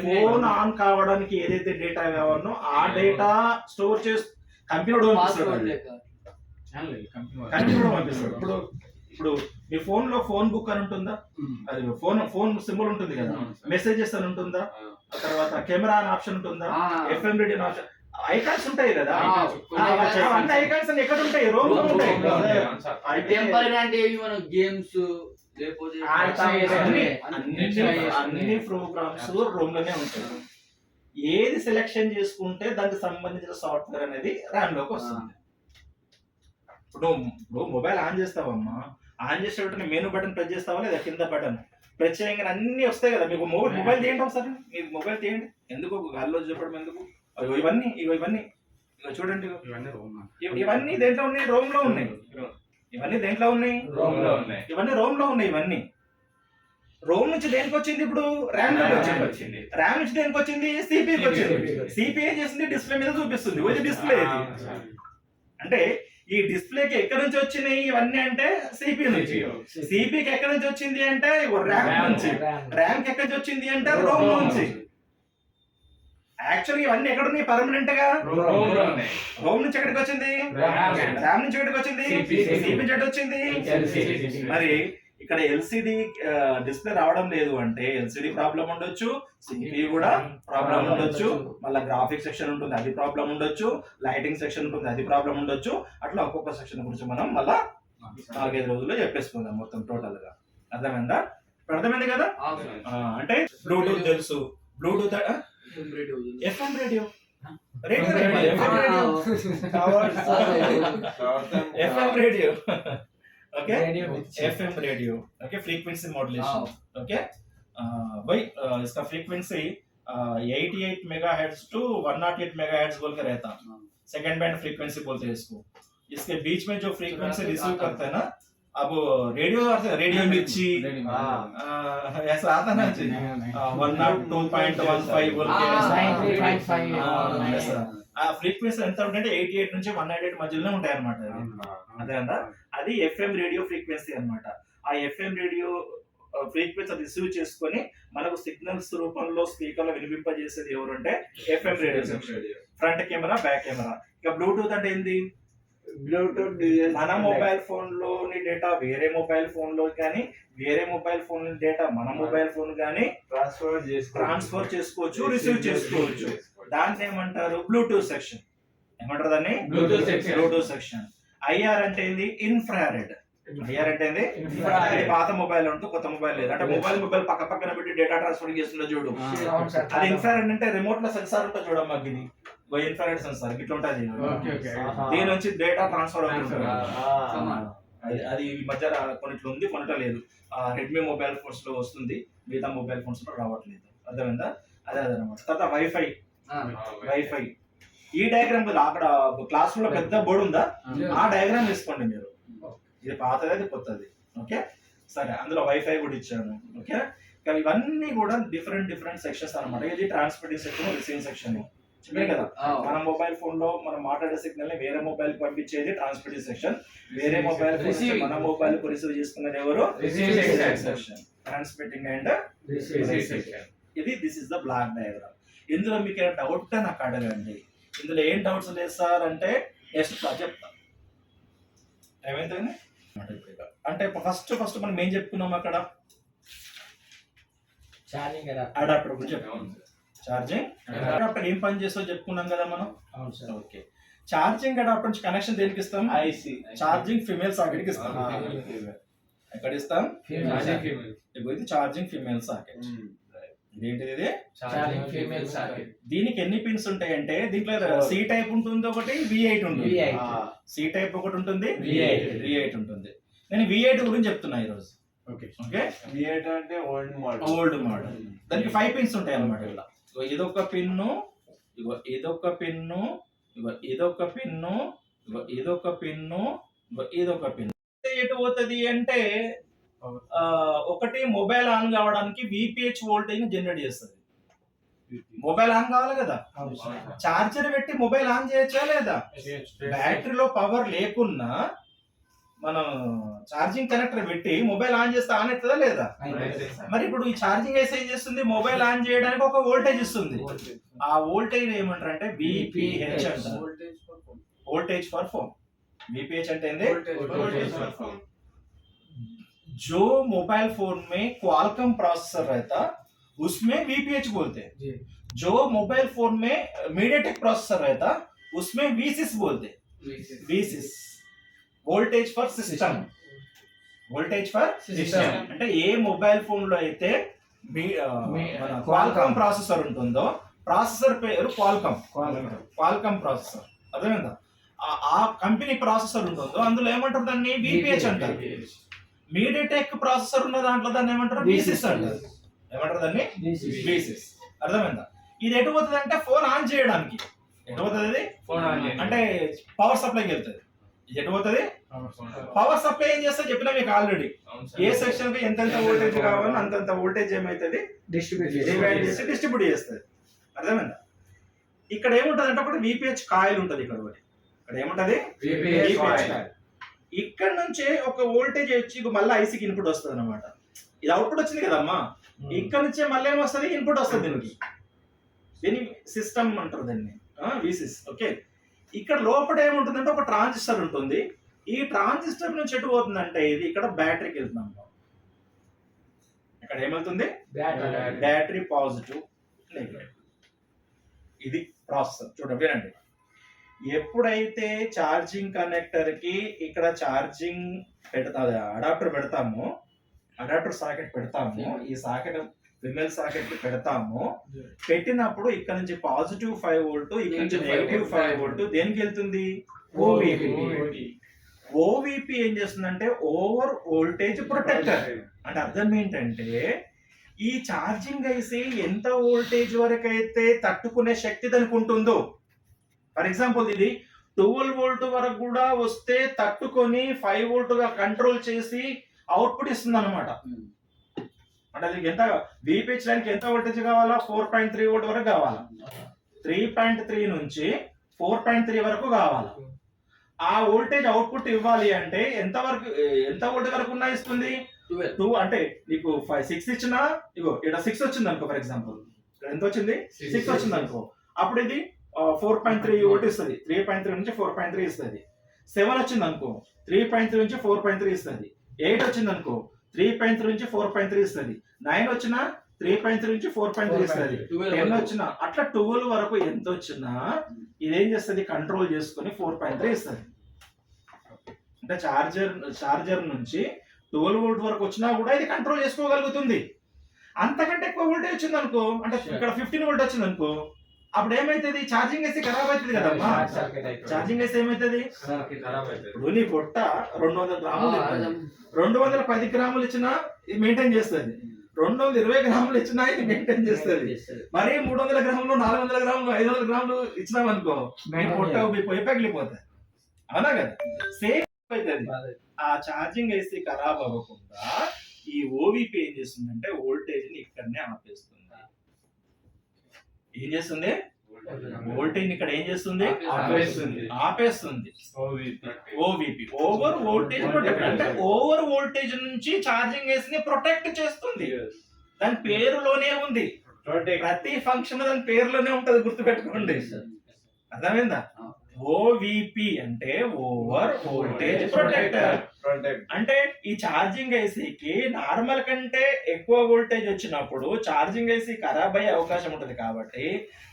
ఫోన్ ఆన్ కావడానికి ఏదైతే డేటా కావాలో ఆ డేటా స్టోర్ చేసి కంప్యూటర్ పంపిస్తాడు. ఇప్పుడు మీ ఫోన్ లో ఫోన్ బుక్ అని ఉంటుందా, అది ఫోన్ సింబల్ ఉంటుంది కదా, మెసేజెస్ అని ఉంటుందా, ఆ తర్వాత కెమెరా అని ఆప్షన్ ఉంటుందా, FM రేడియో ఆప్షన్, ఐకాన్స్ ఉంటాయి కదా. అన్ని ఐకాన్స్ అని ఎక్కడ ఉంటాయి? రోమ్ లో ఉంటాయి. అన్ని ప్రోగ్రామ్స్ రోమ్ లోనే ఉంటాయి. ఏది సెలెక్షన్ చేసుకుంటే దానికి సంబంధించిన సాఫ్ట్వేర్ అనేది ర్యామ్ లోకి వస్తుంది. ఇప్పుడు మొబైల్ ఆన్ చేస్తావమ్మా, ఆన్ చేసేటప్పుడు మెనూ బటన్ ప్రెస్ చేస్తావా లేదా కింద బటన్ ప్రెస్ చేయగానే అన్ని వస్తాయి కదా. మీకు మొబైల్ తీయండి ఒకసారి, మీరు మొబైల్ తీయండి. ఎందుకు గాల్లో చెప్పడం ఎందుకు? ఇవన్నీ చూడండి, ఇవన్నీ దేంట్లో ఉన్నాయి? రోమ్ లో ఉన్నాయి. ఇవన్నీ దేంట్లో ఉన్నాయి? ఇవన్నీ రోమ్ లో ఉన్నాయి. ఇవన్నీ రోమ్ నుంచి దేనికి వచ్చింది? ఇప్పుడు ర్యామ్ లోకి వచ్చింది. ర్యామ్ నుంచి దేనికి వచ్చింది? సిపికి వచ్చింది. సిపిఐ చేసింది డిస్ప్లే మీద చూపిస్తుంది. ఇది డిస్ప్లే. అంటే ఈ డిస్ప్లేకి ఎక్కడి నుంచి వచ్చినాయి ఇవన్నీ అంటే సిపి నుంచి. సిపికి ఎక్కడి నుంచి వచ్చింది అంటే ర్యామ్ నుంచి. ర్యామ్ కి ఎక్కడి నుంచి వచ్చింది అంటే రోమ్ నుంచి. యాక్చువల్లీ ఇవన్నీ ఎక్కడ ఉన్నాయి? పర్మనెంట్ గా రోమ్ నుంచి ఎక్కడికి వచ్చింది? ర్యామ్ నుంచి ఎక్కడికి వచ్చింది? సిపి నుంచి ఎక్కడికి వచ్చింది? మరి ఇక్కడ LCD డిస్ప్లే రావడం లేదు అంటే LCD ప్రాబ్లం ఉండొచ్చు, సిపి కూడా ప్రాబ్లం ఉండొచ్చు, మళ్ళీ గ్రాఫిక్స్ సెక్షన్ ఉంటుంది అది ప్రాబ్లం ఉండొచ్చు, లైటింగ్ సెక్షన్ ఉంటుంది అది ప్రాబ్లం ఉండొచ్చు. అట్లా ఒక్కొక్క సెక్షన్ గురించి మనం మళ్ళా 4-5 రోజుల్లో చెప్పేసుకుందాం మొత్తం టోటల్ గా. అర్థమైందా? అర్థమైంది కదా. అంటే బ్లూటూత్ తెలుసు, Bluetooth FM radio FM radio okay, FM radio okay, frequency modulation okay. भाई इसका फ्रीक्वेंसी 88 मेगाहर्ट्ज टू 108 मेगाहर्ट्ज बोल के रहता, सेकंड बैंड फ्रीक्वेंसी बोलते हैं इसको। इसके बीच में जो फ्रीक्वेंसी रिसीव करते हैं ना, अब रेडियो मिर्ची ऐसा आता ना जी, 102.15 बोल के ऐसा ఆ ఫ్రీక్వెన్సీ ఎంత ఉంటే 88 నుంచి 198 మధ్యలోనే ఉంటాయి అన్నమాట. అదేందా, అది FM రేడియో ఫ్రీక్వెన్సీ అన్నమాట. ఆ FM రేడియో ఫ్రీక్వెన్సీ రిసీవ్ చేసుకొని మనకు సిగ్నల్స్ రూపంలో స్పీకర్ లో వినిపింపజేసేది ఎవరంటే FM radio. Front camera, back camera. ఇక బ్లూటూత్ అంటే ఏంది? బ్లూటూత్ మన మొబైల్ ఫోన్ లోని డేటా వేరే మొబైల్ ఫోన్ లో కానీ, వేరే మొబైల్ ఫోన్ డేటా మన మొబైల్ ఫోన్ కానీ ట్రాన్స్ఫర్ చేసుకోవచ్చు, రిసీవ్ చేసుకోవచ్చు. దాన్ని ఏమంటారు? Bluetooth section. ఏమంటారు దాన్ని? Bluetooth section. IR అంటే ఏంది? ఇన్ఫ్రారెడ్. IR అంటే ఏంది? ఇది పాత మొబైల్ ఉంటూ కొత్త మొబైల్ లేదు అంటే మొబైల్ పక్క పక్కన పెట్టి డేటా ట్రాన్స్ఫర్ చేస్తుందో చూడు, అది ఇన్ఫ్రారెడ్. అంటే రిమోట్ లో సెన్సార్ ఉంటుంది చూడమ్మా, ఇది ఇన్ఫ్రారెడ్ సెన్సార్ ఇట్లా ఉంటుంది. దీని నుంచి డేటా ట్రాన్స్ఫర్ అవుతుంది. అది ఈ మధ్య కొన్నిట్లో ఉంది, కొనటం లేదు. రెడ్మీ మొబైల్ ఫోన్స్ లో వస్తుంది, మిగతా మొబైల్ ఫోన్స్ లో రావట్లేదు. అర్థమైందా? అదే అదనమాట. తర్వాత వైఫై. ఈ డయాగ్రామ్ అక్కడ క్లాస్ రూమ్ లో పెద్ద బోర్డు ఉందా, ఆ డయాగ్రామ్ వేసుకోండి మీరు. ఇది పాతది, అది కొత్తది. ఓకే, సరే అందులో వైఫై కూడా ఇచ్చాను. ఓకే, కానీ ఇవన్నీ కూడా డిఫరెంట్ సెక్షన్స్ అన్నమాట. ఇది ట్రాన్స్మిటింగ్ సెక్షన్, రిసీవింగ్ సెక్షన్ చెప్పే కదా. మన మొబైల్ ఫోన్ లో మనం మాట్లాడే సిగ్నల్ ని వేరే మొబైల్ కి పంపించేది ట్రాన్స్మిటింగ్ సెక్షన్, వేరే మొబైల్ మన మొబైల్ కు రిసీవ్ చేసుకునేది ఎవరు, receiving section. Transmitting and receiving section. ఇది this is the block diagram. ఇందులో మీకు ఏమైనా డౌట్ నాకు అడగండి. ఇందులో ఏం డౌట్స్ లేదు సార్ అంటే నెక్స్ట్ చెప్తా. ఏమైందండి అంటే ఫస్ట్ మనం ఏం చెప్పుకున్నాం అక్కడ, అడాప్టర్ గురించి చెప్పుకున్నాం. ఛార్జింగ్ అడాప్టర్ ఏం పని చేస్తో చెప్పుకున్నాం కదా మనం. ఓకే, ఛార్జింగ్ అడాప్టర్ నుంచి కనెక్షన్ దేనికి ఇస్తాం, ఐసి ఛార్జింగ్ ఫీమేల్ సాకెట్ కి ఇస్తాం. ఎక్కడ ఇస్తాం, ఇది ఛార్జింగ్ ఫీమేల్ సాకెట్. ఇదేంటిది, ఇది ఛార్జింగ్ ఫీమేల్ సాకెట్. దీనికి ఎన్ని పిన్స్ ఉంటాయంటే దీంట్లో సి టైప్ ఉంటుంది, ఒకటి V8 ఉంటుంది. సి టైప్ ఒకటి ఉంటుంది, V8 ఉంటుంది. నేను V8 గురించి చెప్తున్నా ఈ రోజు. ఓకే, V8 అంటే ఓల్డ్ మోడల్. దానికి 5 పిన్స్ ఉంటాయి అన్నమాట. ఇలా ఇదొక పిన్ను, ఇదొక పిన్ను, ఇదొక పిన్ను, ఇదొక పిన్ను, ఇదొక పిన్ను. ఎటు పోతుంది అంటే ఒకటి మొబైల్ ఆన్ కావడానికి VPH వోల్టేజ్ ని జనరేట్ చేస్తుంది. మొబైల్ ఆన్ కావాలి కదా, చార్జర్ పెట్టి మొబైల్ ఆన్ చేయొచ్చా లేదా. బ్యాటరీలో పవర్ లేకున్నా మనం ఛార్జింగ్ కనెక్టర్ పెట్టి మొబైల్ ఆన్ చేస్తే ఆన్ అవుతుందా లేదా. మరి ఇప్పుడు ఈ ఛార్జింగ్ అయితే ఏం చేస్తుంది, మొబైల్ ఆన్ చేయడానికి ఒక వోల్టేజ్ ఇస్తుంది. ఆ వోల్టేజ్ ఏమంటారు అంటే VPH అంటారు, वोल्टेज फॉर फोन. VPH అంటే ఏంది, वोल्टेज फॉर फोन. जो मोबाइल फोन में क्वालकॉम प्रोसेसर रहता उसमें VPH बोलते हैं. जो मोबाइल फोन में मीडियाटेक प्रोसेसर रहता उसमें V6 बोलते हैं. V6 voltage for system. Voltage for system అంటే ఏ మొబైల్ ఫోన్ లో అయితే క్వాల్కామ్ ప్రాసెసర్ ఉంటుందో ప్రాసెసర్ పేరు క్వాల్కామ్ ప్రాసెసర్. అర్థమైందా. ఆ కంపెనీ ప్రాసెసర్ ఉంటుందో అందులో ఏమంటారు దాన్ని VPH అంటారు. మీడియాటెక్ ప్రాసెసర్ ఉన్న దాంట్లో దాన్ని ఏమంటారు V6 అంటారు. ఏమంటారు దాన్ని V6. అర్థమైందా. ఇది ఎటు పోతుంది అంటే ఫోన్ ఆన్ చేయడానికి. ఎటు పోతుంది అంటే పవర్ సప్లైకి వెళ్తుంది. ఇది ఎటు పోతుంది, పవర్ సప్లై ఏం చేస్తా చెప్పినా మీకు ఆల్రెడీ. ఏ సెక్షన్ కి ఎంతెంత వోల్టేజ్ కావాలో అంతంత వోల్టేజ్ ఏమైతుంది డిస్ట్రిబ్యూట్ చేస్తుంది. అర్థమైందా. ఇక్కడ ఏముంటది అంటే ఒకటి VPH కాయిల్ ఉంటది. ఇక్కడ ఏముంటది VPH కాయిల్. ఇక్కడ నుంచే ఒక వోల్టేజ్ వచ్చి మళ్ళీ ఐసీకి ఇన్పుట్ వస్తుంది అనమాట. ఇది అవుట్పుట్ వచ్చింది కదమ్మా, ఇక్కడ నుంచే మళ్ళీ ఏమొస్తుంది ఇన్పుట్ వస్తుంది దీనికి. దీని సిస్టమ్ అంటారు దాన్ని V6. ఓకే, ఇక్కడ లోపల ఏముంటుందంటే ఒక ట్రాన్సిస్టర్ ఉంటుంది. ఈ ట్రాన్సిస్టర్ నుంచి ఎటు పోతుందంటే ఇది ఇక్కడ బ్యాటరీకి వెళ్తున్నాం. ఇక్కడ ఏమవుతుంది బ్యాటరీ పాజిటివ్ నెగటివ్. ఇది ప్రాసెసర్. చూడండి వినండి. ఎప్పుడైతే ఛార్జింగ్ కనెక్టర్ కి ఇక్కడ ఛార్జింగ్ అడాప్టర్ పెడతామో, అడాప్టర్ సాకెట్ పెడతాము, ఈ సాకెట్ ఫిమేల్ సాకెట్ కి పెడతాము. పెట్టినప్పుడు ఇక్కడ నుంచి పాజిటివ్ 5 వోల్ట్, ఇక్కడ నుంచి నెగటివ్ 5 వోల్ట్ దేనికి వెళ్తుంది OVP ఏం చేస్తుందంటే ఓవర్ వోల్టేజ్ ప్రొటెక్టర్. అంటే అర్థం ఏంటంటే ఈ ఛార్జింగ్ ఐసి ఎంత వోల్టేజ్ వరకు అయితే తట్టుకునే శక్తి దానికి ఉంటుందో, ఫర్ ఎగ్జాంపుల్ ఇది 12 వోల్ట్ వరకు కూడా వస్తే తట్టుకొని 5 వోల్ట్ గా కంట్రోల్ చేసి అవుట్పుట్ ఇస్తుంది అనమాట. అంటే అది ఎంత VPH లైన్కి ఎంత వోల్టేజ్ కావాలా, 4.3 వోల్ట్ వరకు కావాలా. 3.3 నుంచి 4.3 వరకు కావాలా. ఆ వోల్టేజ్ అవుట్పుట్ ఇవ్వాలి అంటే ఎంత వోల్ట్ వరకు ఉన్నా ఇస్తుంది 2. అంటే నీకు 6 ఇచ్చినా ఇగో ఇక్కడ 6 వచ్చింది అనుకో, ఫర్ ఎగ్జాంపుల్ ఇక్కడ ఎంత వచ్చింది 6 వచ్చింది అనుకో, అప్పుడు ఇది 4.3 వోల్ట్ ఇస్తుంది. 3.3 నుంచి 4.3 ఇస్తుంది. 7 వచ్చింది అనుకో 3.3 నుంచి 4.3 ఇస్తుంది. 8 వచ్చింది అనుకో 3.3 నుంచి 4.3 ఇస్తుంది. 9 వచ్చినా 3.3 నుంచి 4.3 ఇస్తుంది. 10 వచ్చినా అట్లా 12 వరకు ఎంత వచ్చినా ఇదేం చేస్తుంది కంట్రోల్ చేసుకుని 4.3 ఇస్తుంది. అంటే చార్జర్ నుంచి 12 వోల్ట్ వరకు వచ్చినా కూడా ఇది కంట్రోల్ చేసుకోగలుగుతుంది. అంతకంటే ఎక్కువ వోల్టేజ్ వచ్చింది అనుకో, అంటే ఇక్కడ 15 వోల్ట్ వచ్చింది అనుకో, అప్పుడు ఏమైతుంది ఛార్జింగ్ వేస్తే ఖరాబ్ అవుతుంది కదమ్మా. ఛార్జింగ్ వేస్తే ఏమైతుంది, ఇప్పుడు నీ పొట్ట 200 గ్రాములు 210 గ్రాములు ఇచ్చినా ఇది మెయింటైన్ చేస్తుంది. 220 గ్రాములు ఇచ్చినా ఇది మెయింటైన్ చేస్తుంది. మరి 300 గ్రాములు 400 గ్రాములు 500 గ్రాములు ఇచ్చినామనుకో పొట్ట పోయి పగిలిపోతాయి. అవునా కదా. సేమ్ అవుతుంది. ఆ ఛార్జింగ్ ఐసీ ఖరాబ్ అవ్వకుండా ఈ ఓవిపి ఏం చేస్తుందంటే వోల్టేజ్ ని ఇక్కడనే ఆపేస్తుంది. ఏం చేస్తుంది? వోల్టేజ్ ఇక్కడ ఏం చేస్తుంది? ఆపేస్తుంది. ఓవిపి ఓవర్ వోల్టేజ్ ప్రొటెక్ట్, అంటే ఓవర్ వోల్టేజ్ నుంచి ఛార్జింగ్ ఐసీ ని ప్రొటెక్ట్ చేస్తుంది. దాని పేరులోనే ఉంది, ప్రతి ఫంక్షన్ దాని పేరులోనే ఉంటది, గుర్తుపెట్టుకోండి. అర్థమైందా? ఓవిపి అంటే ఓవర్ వోల్టేజ్ ప్రొటెక్టర్. అంటే ఈ ఛార్జింగ్ ఐసీకి నార్మల్ కంటే ఎక్కువ వోల్టేజ్ వచ్చినప్పుడు ఛార్జింగ్ ఐసీ ఖరాబ్ అయ్యే అవకాశం ఉంటుంది, కాబట్టి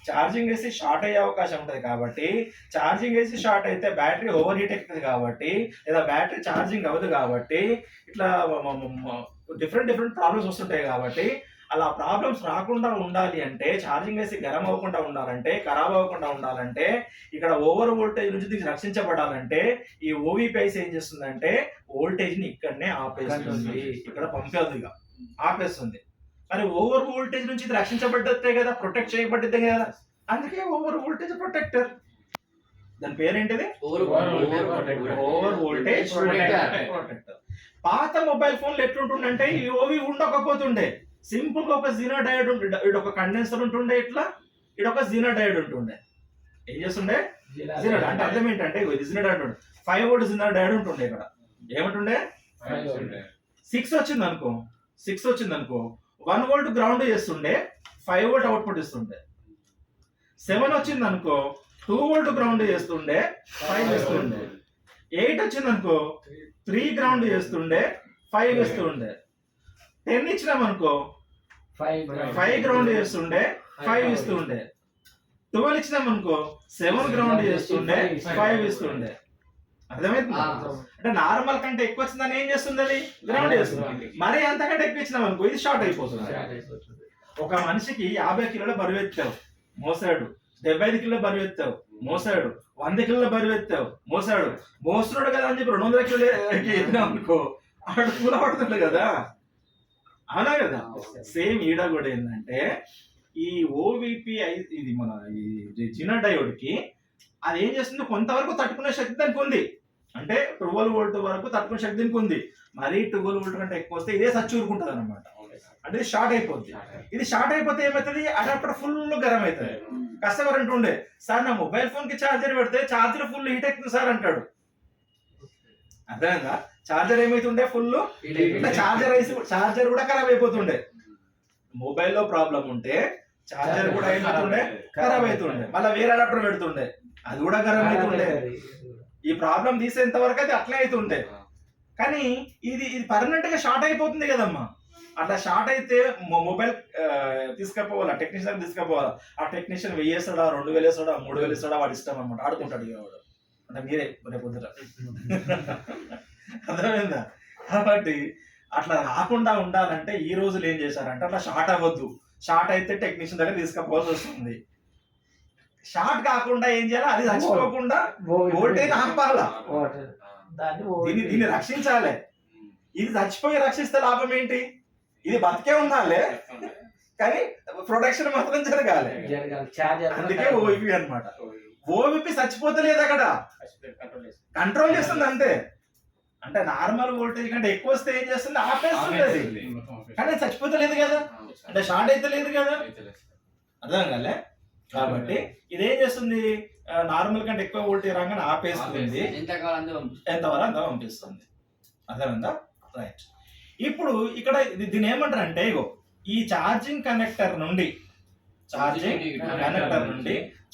ఛార్జింగ్ ఐసీ షార్ట్ అయ్యే అవకాశం ఉంటుంది, కాబట్టి ఛార్జింగ్ ఐసీ షార్ట్ అయితే బ్యాటరీ ఓవర్ హీట్ అవుతుంది, కాబట్టి లేదా బ్యాటరీ ఛార్జింగ్ అవ్వదు, కాబట్టి ఇట్లా డిఫరెంట్ ప్రాబ్లమ్స్ వస్తుంటాయి. కాబట్టి అలా ప్రాబ్లమ్స్ రాకుండా ఉండాలి అంటే, ఛార్జింగ్ ఐసీ గరం అవ్వకుండా ఉండాలంటే, ఖరాబ్ అవ్వకుండా ఉండాలంటే, ఇక్కడ ఓవర్ వోల్టేజ్ నుంచి దీనికి రక్షించబడాలంటే ఈ ఓవిపి ఐసీ ఏం చేస్తుందంటే వోల్టేజ్ ని ఇక్కడనే ఆపేస్తుంది, ఇక్కడ పంపేది ఆపేస్తుంది. మరి ఓవర్ వోల్టేజ్ నుంచి ఇది రక్షించబడ్డదే కదా, ప్రొటెక్ట్ చేయబడ్డదే కదా, అందుకే ఓవర్ వోల్టేజ్ ప్రొటెక్టర్. దాని పేరేంటిది? Over voltage protector. పాత మొబైల్ ఫోన్లు ఎట్లుంటుండే, ఈ ఓవి ఉండకపోతుండే, సింపుల్ గా ఒక జీనో డయోడ్ ఉంటుండే, ఇటు ఒక కండెన్సర్ ఉంటుండే, ఇట్లా ఇటు ఒక జీనో డయోడ్ ఉంటుండే. ఏం చేస్తుండే? జీనో అంటే అర్థం ఏంటంటే ఇది జీనో డయోడ్ ఉంటుండే, 5 వోల్ట్ జీనో డయోడ్ ఉంటుండే. ఇక్కడ ఏముంటుండే? 6 వచ్చింది అనుకో 1 వోల్ట్ గ్రౌండ్ చేస్తుండే, 5 వోల్ట్ అవుట్పుట్ ఇస్తుండే. 7 వచ్చింది అనుకో 2 వోల్ట్ గ్రౌండ్ చేస్తుండే, 5 ఇస్తుండే. 8 వచ్చింది అనుకో 3 గ్రౌండ్ చేస్తుండే, 5 ఇస్తుండే. 10 ఇచ్చినామనుకో 5 గ్రౌండ్ చేస్తుండే, 5 ఇస్తుండే. 12 ఇచ్చినామనుకో 7 గ్రౌండ్ చేస్తుండే, 5 ఇస్తుండే. అర్థమైంది? అంటే నార్మల్ కంటే ఎక్కువ వచ్చిందని ఏం చేస్తుంది? అది గ్రౌండ్ చేస్తుంది. మరి అంతకంటే ఎక్కువ ఇచ్చినామనుకో ఇది షార్ట్ అయిపోతుంది. ఒక మనిషికి 50 కిలోల బరువు ఎత్తావు మోసాడు, 75 కిలోల బరువు ఎత్తావు మోసాడు, 100 కిలోల బరువు ఎత్తావు మోసాడు, మోస్తున్నాడు కదా అని చెప్పి 200 కిలోలు ఎత్తినాం అనుకో ఆడు కూల పడుతుండే కదా, అవునా కదా? సేమ్ ఈడ కూడా ఏంటంటే ఈ ఓవిపి ఇది మన ఈ జీనో డయోడ్ కి అది ఏం చేస్తుంది, కొంతవరకు తట్టుకునే శక్తి దానికి ఉంది. అంటే 12 వోల్ట్ వరకు తట్టుకునే శక్తి దీనికి ఉంది. మరి 12 వోల్ట్ కంటే ఎక్కువ వస్తే ఇదే సచ్చూరుకుంటది అనమాట, అంటే ఇది షార్ట్ అయిపోద్ది. ఇది షార్ట్ అయిపోతే ఏమవుతుంది, అడాప్టర్ ఫుల్ గరం అవుతుంది. కస్టమర్ అంటుండే, సార్ నా మొబైల్ ఫోన్ కి ఛార్జర్ పెడితే ఛార్జర్ ఫుల్ హీట్ అవుతుంది సార్ అంటాడు. అర్థమైందా? ఛార్జర్ ఏమైతుండే ఫుల్, ఛార్జర్ కూడా ఖరాబ్ అయిపోతుండే. మొబైల్లో ప్రాబ్లం ఉంటే ఛార్జర్ కూడా ఏమవుతుండే, ఖరాబ్ అవుతుండే. మళ్ళీ వేరే అడాప్టర్ పెడుతుండే, అది కూడా ఖరాబ్ అవుతుండే. ఈ ప్రాబ్లం తీసేంత వరకు అయితే అట్లే అవుతుండే. కానీ ఇది పర్మనెంట్ గా షార్ట్ అయిపోతుంది కదమ్మా. అట్లా షార్ట్ అయితే మొబైల్ తీసుకపోవాలా, టెక్నీషియన్ తీసుకపోవాలా. ఆ టెక్నీషియన్ 1000 వేస్తాడా, 2000 వేస్తాడా, 3000 వేస్తాడా, వాడు ఇష్టం అనమాట, ఆడుకుంటాడు ఇక వాడు. అంటే మీరే రేపు పొద్దుట. అర్థమైందా? కాబట్టి అట్లా రాకుండా ఉండాలంటే ఈ రోజులు ఏం చేశారంటే అట్లా షార్ట్ అవ్వద్దు. షార్ట్ అయితే టెక్నీషియన్ దగ్గర తీసుకపోవాల్సి వస్తుంది. షార్ట్ కాకుండా ఏం చేయాలి, అది చచ్చిపోకుండా వోల్టేజ్ ఆపాలా, దీన్ని రక్షించాలి. ఇది చచ్చిపోయి రక్షిస్తే లాభం ఏంటి? ఇది బతికే ఉండాలి కానీ ప్రొటెక్షన్ మాత్రం జరగాలి. అందుకే ఓవిపి అన్నమాట. ఓవిపి చచ్చిపోతలేదు, అక్కడ కంట్రోల్ చేస్తుంది అంతే. అంటే నార్మల్ వోల్టేజ్ కంటే ఎక్కువ వస్తే ఏం చేస్తుంది, ఆపేస్తుంది అది. కానీ చచ్చిపోతలేదు కదా, అంటే షార్ట్ అయితే లేదు కదా, అర్థం కాలే. కాబట్టి ఇదేం చేస్తుంది, నార్మల్ కంటే ఎక్కువ వోల్టేజ్ రాగానే ఆపేస్తుంది, ఎంతవరకు అంత పంపిస్తుంది. అర్థమైందా? రైట్. ఇప్పుడు ఇక్కడ దీని ఏమంటారు అంటే, ఇగో ఈ ఛార్జింగ్ కనెక్టర్ నుండి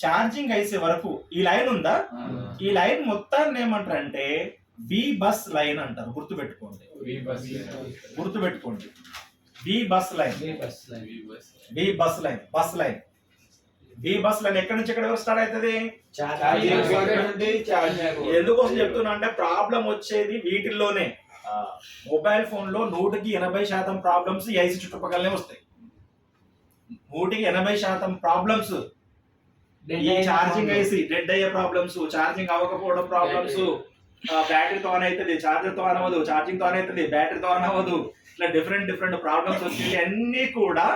ఛార్జింగ్ ఐసీ వరకు ఈ లైన్ ఉందా, ఈ లైన్ మొత్తాన్ని ఏమంటారు అంటే వి బస్ లైన్ అంటారు. గుర్తుపెట్టుకోండి. వి బస్ లైన్ ఎక్కడి నుంచి ఎక్కడ వరకు స్టార్ట్ అవుతుంది? ఎందుకోసం చెప్తున్నా అంటే ప్రాబ్లం వచ్చేది వీటిల్లోనే. మొబైల్ ఫోన్ లో 100% ప్రాబ్లమ్స్ ఈ ఐసీ చుట్టుపక్కలనే వస్తాయి. 180% ప్రాబ్లమ్స్ ఈ ఛార్జింగ్ ఐసీ డెడ్ అయ్యే ప్రాబ్లమ్స్, ఛార్జింగ్ అవ్వకపోవడం ప్రాబ్లమ్స్, బ్యాటరీతో ఆన్ అవుతుంది, ఛార్జర్తో ఆన్ అవ్వదు, ఛార్జింగ్ తో ఆన్ అవుతుంది, బ్యాటరీతో ఆన్ అవ్వదు, ఇట్లా డిఫరెంట్ ప్రాబ్లమ్స్ వచ్చేవి అన్ని కూడా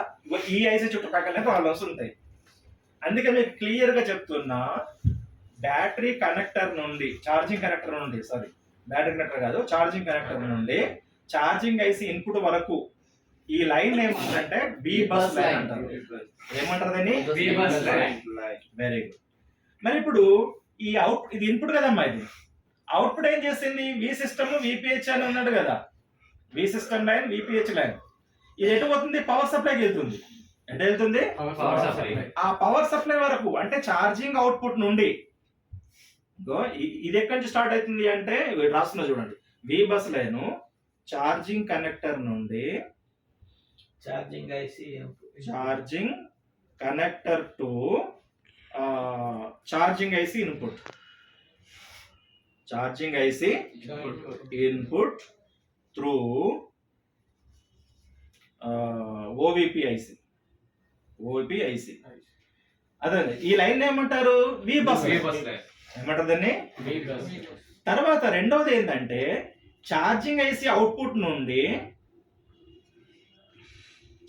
ఈ ఐసీ చుట్టుపక్కలనే ప్రాబ్లమ్స్ ఉంటాయి. అందుకే మీకు క్లియర్ గా చెప్తున్నా, బ్యాటరీ కనెక్టర్ నుండి బ్యాటరీ కనెక్టర్ కాదు, ఛార్జింగ్ కనెక్టర్ నుండి ఛార్జింగ్ ఐసి ఇన్పుట్ వరకు ఈ లైన్ ఏమంటారంటే బి బస్ లైన్ అంటారు. ఏమంటారు దాన్ని? B bus line. Very good. మరి ఇప్పుడు ఈ ఇది ఇన్పుట్ కదమ్మా, ఇది అవుట్పుట్ ఏం చేసింది? వి సిస్టమ్ విపిహెచ్ అని ఉన్నాడు కదా, వి సిస్టమ్ లైన్ విపిహెచ్ లైన్. ఇది ఎటు పోతుంది? పవర్ సప్లైకి వెళ్తుంది. ఎటు వెళ్తుంది? ఆ పవర్ సప్లై వరకు అంటే ఛార్జింగ్ అవుట్పుట్ నుండి ఇది ఎక్కడి నుంచి స్టార్ట్ అవుతుంది అంటే రాస్తున్నా చూడండి, V bus line charging connector నుండి charging connector to charging IC input, charging IC input through OVP IC. అదే ఈ లైన్ ఏమంటారు? వి బస్ ఏమంటారు దాన్ని? తర్వాత రెండవది ఏంటంటే ఛార్జింగ్ ఐసి అవుట్పుట్ నుండి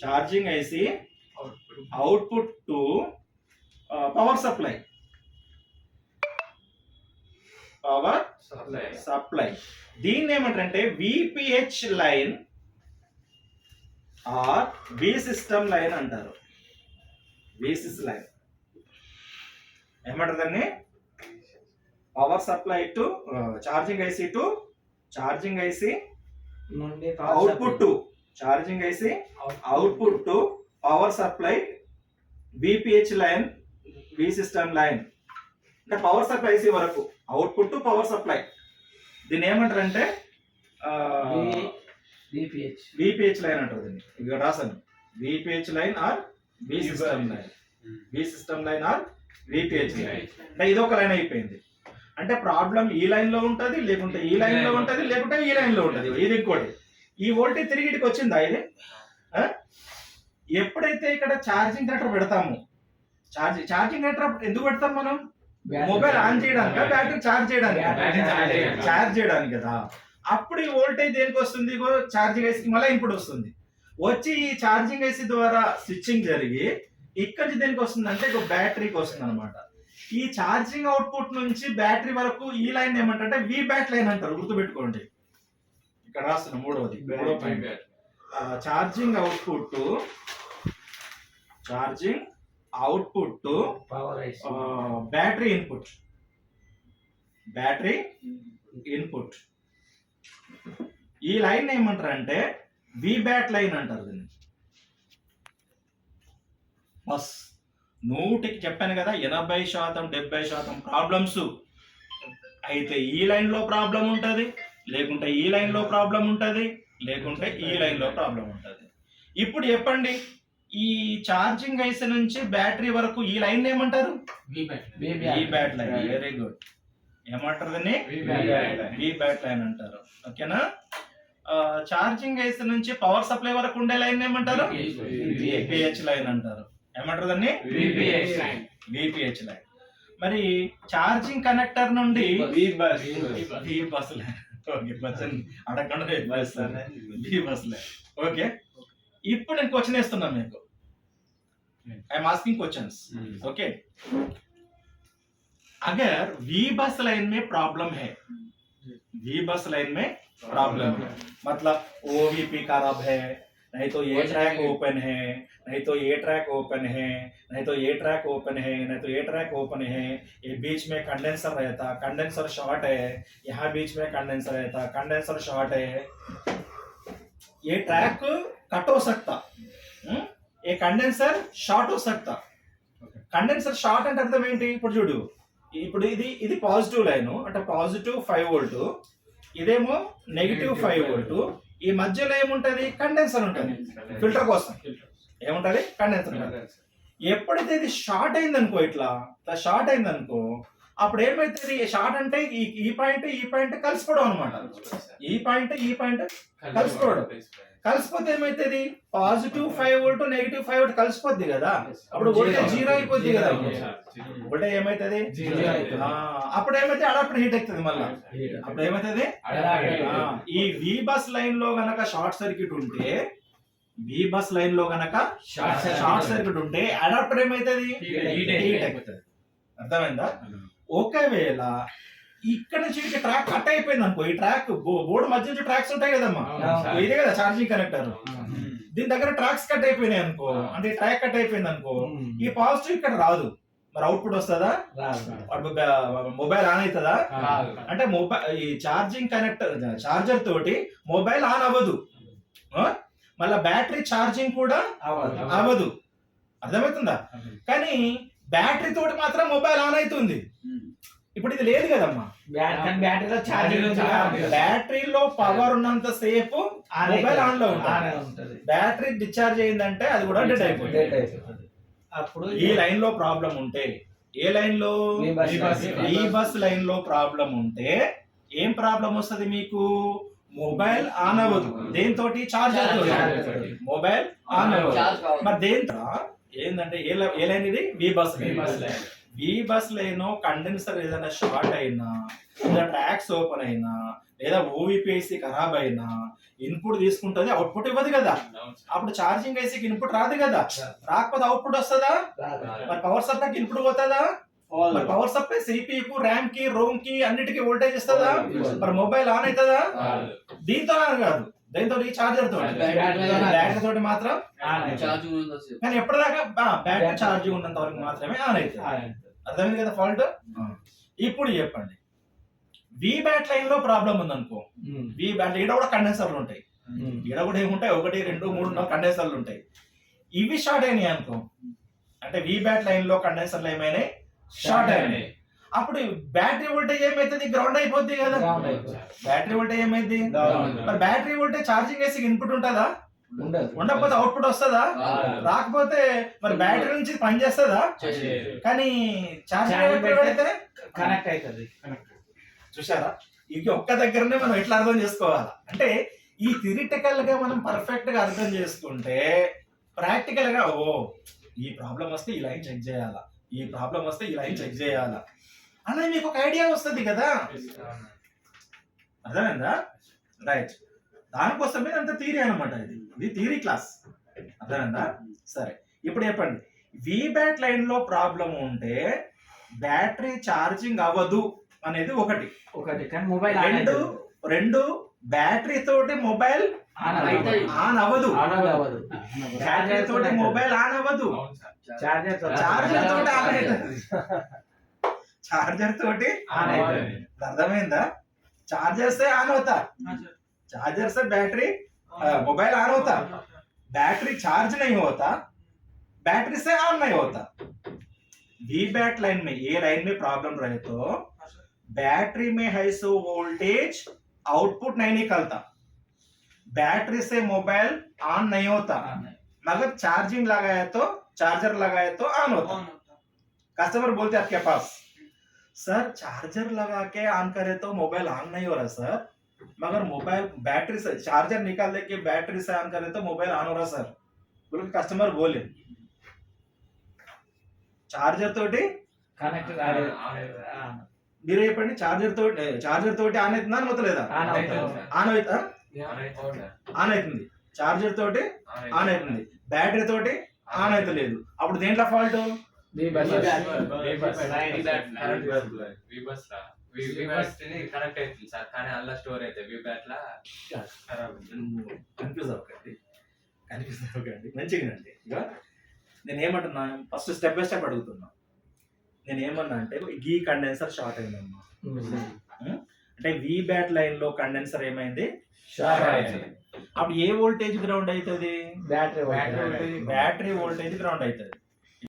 charging IC output to power supply, power supply. దీన్ని ఏమంటారంటే VPH line or V system line అంటారు. విసిస్ లైన్ ఏమంటారు దాన్ని? Power supply to charging IC to charging IC output to charging IC output to power supply VPH line V system line. అంటే power supply IC వరకు output to power supply. దీన్ని ఏమంటారంటే VPH line అంటారు. దీన్ని ఇక్కడ రాసాను, VPH line or V system line, V system line or VPH line. అంటే ఇది ఒక లైన్ అయిపోయింది. అంటే ప్రాబ్లం ఈ లైన్ లో ఉంటది, లేకుంటే ఈ లైన్ లో ఉంటది, లేకుంటే ఈ లైన్ లో ఉంటది. ఇది ఇంకోటి. ఈ వోల్టేజ్ తిరిగి ఇటుకి వచ్చిందా? ఇది ఎప్పుడైతే ఇక్కడ ఛార్జింగ్ కనెక్టర్ పెడతాము, ఛార్జింగ్ కనెక్టర్ ఎందుకు పెడతాం మనం? మొబైల్ ఆన్ చేయడానికి, బ్యాటరీ ఛార్జ్ చేయడానికి, ఛార్జ్ చేయడానికి కదా. అప్పుడు ఈ వోల్టేజ్ దేనికి వస్తుంది? ఛార్జింగ్ ఐసి మళ్ళీ ఇన్పుట్ వస్తుంది. వచ్చి ఈ ఛార్జింగ్ ఐసి ద్వారా స్విచ్చింగ్ జరిగి ఇక్కడ నుంచి దేనికి వస్తుంది అంటే బ్యాటరీకి వస్తుంది అనమాట. ఈ ఛార్జింగ్ అవుట్పుట్ నుంచి బ్యాటరీ వరకు ఈ లైన్ ఏమంటారంటే వి బ్యాట్ లైన్ అంటారు. గుర్తుపెట్టుకోండి, ఇక్కడ రాస్తున్నా మూడో point. Charging output to battery input, battery input. ఈ లైన్ ఏమంటారంటే వి బ్యాట్ లైన్ అంటారు దీన్ని. బస్ 100కి చెప్పాను కదా, 80% 70% ప్రాబ్లమ్స్ అయితే ఈ లైన్ లో ప్రాబ్లం ఉంటది, లేకుంటే ఈ లైన్ లో ప్రాబ్లం ఉంటది, లేకుంటే ఈ లైన్ లో ప్రాబ్లం ఉంటది. ఇప్పుడు చెప్పండి, ఈ ఛార్జింగ్ ఐసి నుంచి బ్యాటరీ వరకు ఈ లైన్ ఏమంటారు? వి బ్యాట్ లైన్. Very good. ఏమంటారు దీన్ని? వి బ్యాట్ లైన్ అంటారు. ఓకేనా? ఛార్జింగ్ ఐసి నుంచి పవర్ సప్లై వరకు ఉండే లైన్ ఏమంటారు? విపిహెచ్ లైన్ అంటారు. ఏమంటారు దాన్ని? VPH line. మరి ఛార్జింగ్ కనెక్టర్ నుండి వి బస్ లైన్. ఓకే, క్వశ్చన్ అడగకుండా వి బస్ లైన్. ఓకే, ఇప్పుడు నేను క్వశ్చన్ వేస్తున్నాను మీకు. I'm asking questions. ओके, अगर वी बस लाइन में प्रॉब्लम है, वी बस लाइन में प्रॉब्लम है, मतलब ओवीपी खराब है, नहीं तो ये ट्रैक ओपन है, नहीं तो ये ट्रैक ओपन है, नहीं तो ये ट्रैक ओपन है, नहीं तो ये ट्रैक ओपन है, ये बीच में कंडेंसर रहता, कंडेंसर शॉर्ट है, यहाँ बीच में कंडेंसर रहता, कंडेंसर शॉर्ट है, ये ट्रैक कट हो सकता, ఏ కండెన్సర్ షార్ట్ हो सकता. కండెన్సర్ షార్ట్ అంటే అర్థం ఏంటి? ఇప్పుడు చూడు, ఇప్పుడు ఇది పాజిటివ్ లైన్ అంటే పాజిటివ్ 5 వోల్ట్, ఇదేమో నెగిటివ్ 5 వోల్ట్. ఈ మధ్యలో ఏముంటది? కండెన్సర్ ఉంటుంది. ఫిల్టర్ కోసం ఏముంటది? కండెన్సర్ ఉంటుంది. ఎప్పుడైతే ఇది షార్ట్ అయింది అనుకో, ఇట్లా షార్ట్ అయింది అనుకో, అప్పుడు ఏమైతుంది? షార్ట్ అంటే ఈ పాయింట్ కలిసిపోవడం అనమాట. ఈ పాయింట్ కలిసిపోవడం. కలిసిపోతే ఏమైతుంది? పాజిటివ్ 5 వోల్ట్ నెగిటివ్ 5 వోల్ట్ కలిసిపోద్ది కదా, అప్పుడు వోల్టేజ్ 0 అయిపోద్ది కదా. వోల్టేజ్ ఏమైతుంది? అప్పుడు ఏమైతే అడాప్టర్ హీట్ అవుతుంది మళ్ళీ. అప్పుడు ఏమైతుంది? ఈ వి బస్ లైన్ లో గనక షార్ట్ సర్క్యూట్ ఉంటే, వి బస్ లైన్ లో గనక షార్ట్ సర్క్యూట్ ఉంటే అడాప్టర్ ఏమైతుంది? హీట్ అయిపోతుంది. అర్థమైందా? ఒకవేళ ఇక్కడ నుంచి ఇక ట్రాక్ కట్ అయిపోయింది అనుకో, ఈ ట్రాక్ బోర్డు మధ్య నుంచి ట్రాక్స్ ఉంటాయి కదమ్మా, ఇదే కదా ఛార్జింగ్ కనెక్టర్, దీని దగ్గర ట్రాక్స్ కట్ అయిపోయినాయి అనుకో, అంటే ఈ ట్రాక్ కట్ అయిపోయింది అనుకో, ఈ పాజిటివ్ ఇక్కడ రాదు, మరి అవుట్పుట్ వస్తుందా? మొబైల్ ఆన్ అవుతుందా? అంటే మొబైల్ ఈ ఛార్జింగ్ కనెక్టర్ చార్జర్ తోటి మొబైల్ ఆన్ అవ్వదు, మళ్ళీ బ్యాటరీ ఛార్జింగ్ కూడా అవ్వదు, అర్థమవుతుందా? కానీ బ్యాటరీ తోటి మాత్రం మొబైల్ ఆన్ అవుతుంది. ఇప్పుడు ఇది లేదు కదమ్మా, బ్యాటరీలో పవర్ ఉన్నంత సేపు మొబైల్ ఆన్ లో ఉంటుంది, బ్యాటరీ డిశ్చార్జ్ అయిందంటే అది కూడా డెడ్ అయిపోతుంది. అప్పుడు ఈ లైన్ లో ప్రాబ్లం ఉంటే, ఏ లైన్ లో? ఈ బస్ లైన్ లో ప్రాబ్లం ఉంటే ఏం ప్రాబ్లం వస్తుంది మీకు? మొబైల్ ఆన్ అవ్వదు, దేంతో? చార్జర్ తోటి మొబైల్ ఆన్ అవ్వదు. మరి దేంతో ఏంటంటే ఏ లైన్ ఇది? వి బస్ లైన్. వి బస్ లైన్ కండెన్సర్ ఏదైనా షార్ట్ అయినా, లేదా ట్రాక్స్ ఓపెన్ అయినా, లేదా ఓవిపిఐసి ఖరాబ్ అయినా ఇన్పుట్ తీసుకుంటుంది, అవుట్పుట్ ఇవ్వదు కదా. అప్పుడు ఛార్జింగ్ ఐసీకి ఇన్పుట్ రాదు కదా, రాకపోతే అవుట్పుట్ వస్తుందా? మరి పవర్ సప్లైకి ఇన్పుట్ పోతుందా? మరి పవర్ సప్లై సిపియు, ర్యామ్ కి, రోమ్ కి అన్నిటికీ వోల్టేజ్ ఇస్తుందా? మరి మొబైల్ ఆన్ అవుతుందా? దీంతో ఆన్ కాదు, దీంతో ఈ చార్జర్ తోటి, బ్యాటరీ తోటి మాత్రం. కానీ ఎప్పటిదాకా బ్యాటరీ ఛార్జింగ్ ఉన్నంత వరకు మాత్రమే ఆన్ అవుతుంది. అర్థమైంది కదా ఫాల్ట్? ఇప్పుడు చెప్పండి, వి బ్యాట్ లైన్ లో ప్రాబ్లం ఉంది అనుకో, వి బ్యాట్ ఈడ కూడా కండెన్సర్లు ఉంటాయి, ఈడ కూడా ఏముంటాయి? 1, 2, 3 కండెన్సర్లు ఉంటాయి. ఇవి షార్ట్ అయినాయి అనుకో, అంటే వి బ్యాట్ లైన్ లో కండెన్సర్లు ఏమైనాయి? షార్ట్ అయినాయి. అప్పుడు బ్యాటరీ వోల్టేజ్ ఏమైతుంది? గ్రౌండ్ అయిపోద్ది కదా. బ్యాటరీ వోల్టేజ్ ఏమైంది? మరి బ్యాటరీ వోల్టేజ్ ఛార్జింగ్ వేసి ఇన్పుట్ ఉంటుందా? ఉండకపోతే అవుట్పుట్ వస్తుందా? రాకపోతే మరి బ్యాటరీ నుంచి పని చేస్తుందా? కానీ ఛార్జింగ్ కనెక్ట్ అవుతుంది. చూసారా? ఇది ఒక్క దగ్గరనే మనం ఎట్లా అర్థం చేసుకోవాలా అంటే, ఈ థియరిటికల్ గా మనం పర్ఫెక్ట్ గా అర్థం చేసుకుంటే ప్రాక్టికల్ గా ఈ ప్రాబ్లం వస్తే ఈ లైన్ చెక్ చేయాలా, ఈ ప్రాబ్లం వస్తే ఈ లైన్ చెక్ చేయాలా అనేది మీకు ఒక ఐడియా వస్తుంది కదా. అర్థమైందా? రైట్. దానికోసమే అంత థియరీ అనమాట, ఇది థియరీ క్లాస్. అర్థమైందా? సరే, ఇప్పుడు చెప్పండి, వి బ్యాట్ లైన్ లో ప్రాబ్లం ఉంటే బ్యాటరీ ఛార్జింగ్ అవ్వదు అనేది ఒకటి. కానీ మొబైల్ రెండు బ్యాటరీ తోటి మొబైల్ ఆన్ అవ్వదు, బ్యాటరీ తోటి మొబైల్ ఆన్ అవ్వదు, చార్జర్ తోటి ఆన్ అవుతుంది, చార్జర్ తోటి ఆన్ అవుతుంది. అర్థమైందా? చార్జర్ से ऑन होता, चार्जर से बैटरी मोबाइल ऑन होता, बैटरी चार्ज नहीं होता, बैटरी से ऑन नहीं होता. वी बैट लाइन में ये लाइन में प्रॉब्लम रहे तो बैटरी में है सो वोल्टेज आउटपुट नहीं निकलता, बैटरी से मोबाइल ऑन नहीं होता, मगर चार्जिंग लगाया तो चार्जर लगाया तो ऑन होता. कस्टमर बोलते आपके पास, सर चार्जर लगा के ऑन करे तो मोबाइल ऑन नहीं हो रहा सर, मगर मोबाइल बैटरी से चार्जर निकाल दे के बैटरी से ऑन करे तो मोबाइल ऑन हो रहा सर बोले. कस्टमर बोले చార్జర్ తోటి కనెక్ట్ మీరు చెప్పండి, చార్జర్ తోటి ఆన్ అవుతుందా అని అవుతలేదా? ఆన్ అవుతుంది, చార్జర్ తోటి ఆన్ అవుతుంది, బ్యాటరీ తోటి ఆన్ అవుతలేదు. అప్పుడు దేంట్లో ఫాల్ట్? కన్ఫ్యూజ్ అవ్వకండి, మంచిగా అండి. ఇక నేనేమంటున్నా, ఫస్ట్ స్టెప్ బై స్టెప్ అడుగుతున్నా. నేనేమన్నా అంటే, ఈ కండెన్సర్ షార్ట్ అయిందమ్మా, అంటే వి బ్యాట్ లైన్ లో కండెన్సర్ ఏమైంది? షార్ట్ అయింది. అప్పుడు ఏ వోల్టేజ్ గ్రౌండ్ అవుతుంది? బ్యాటరీ వోల్టేజ్ గ్రౌండ్ అవుతుంది.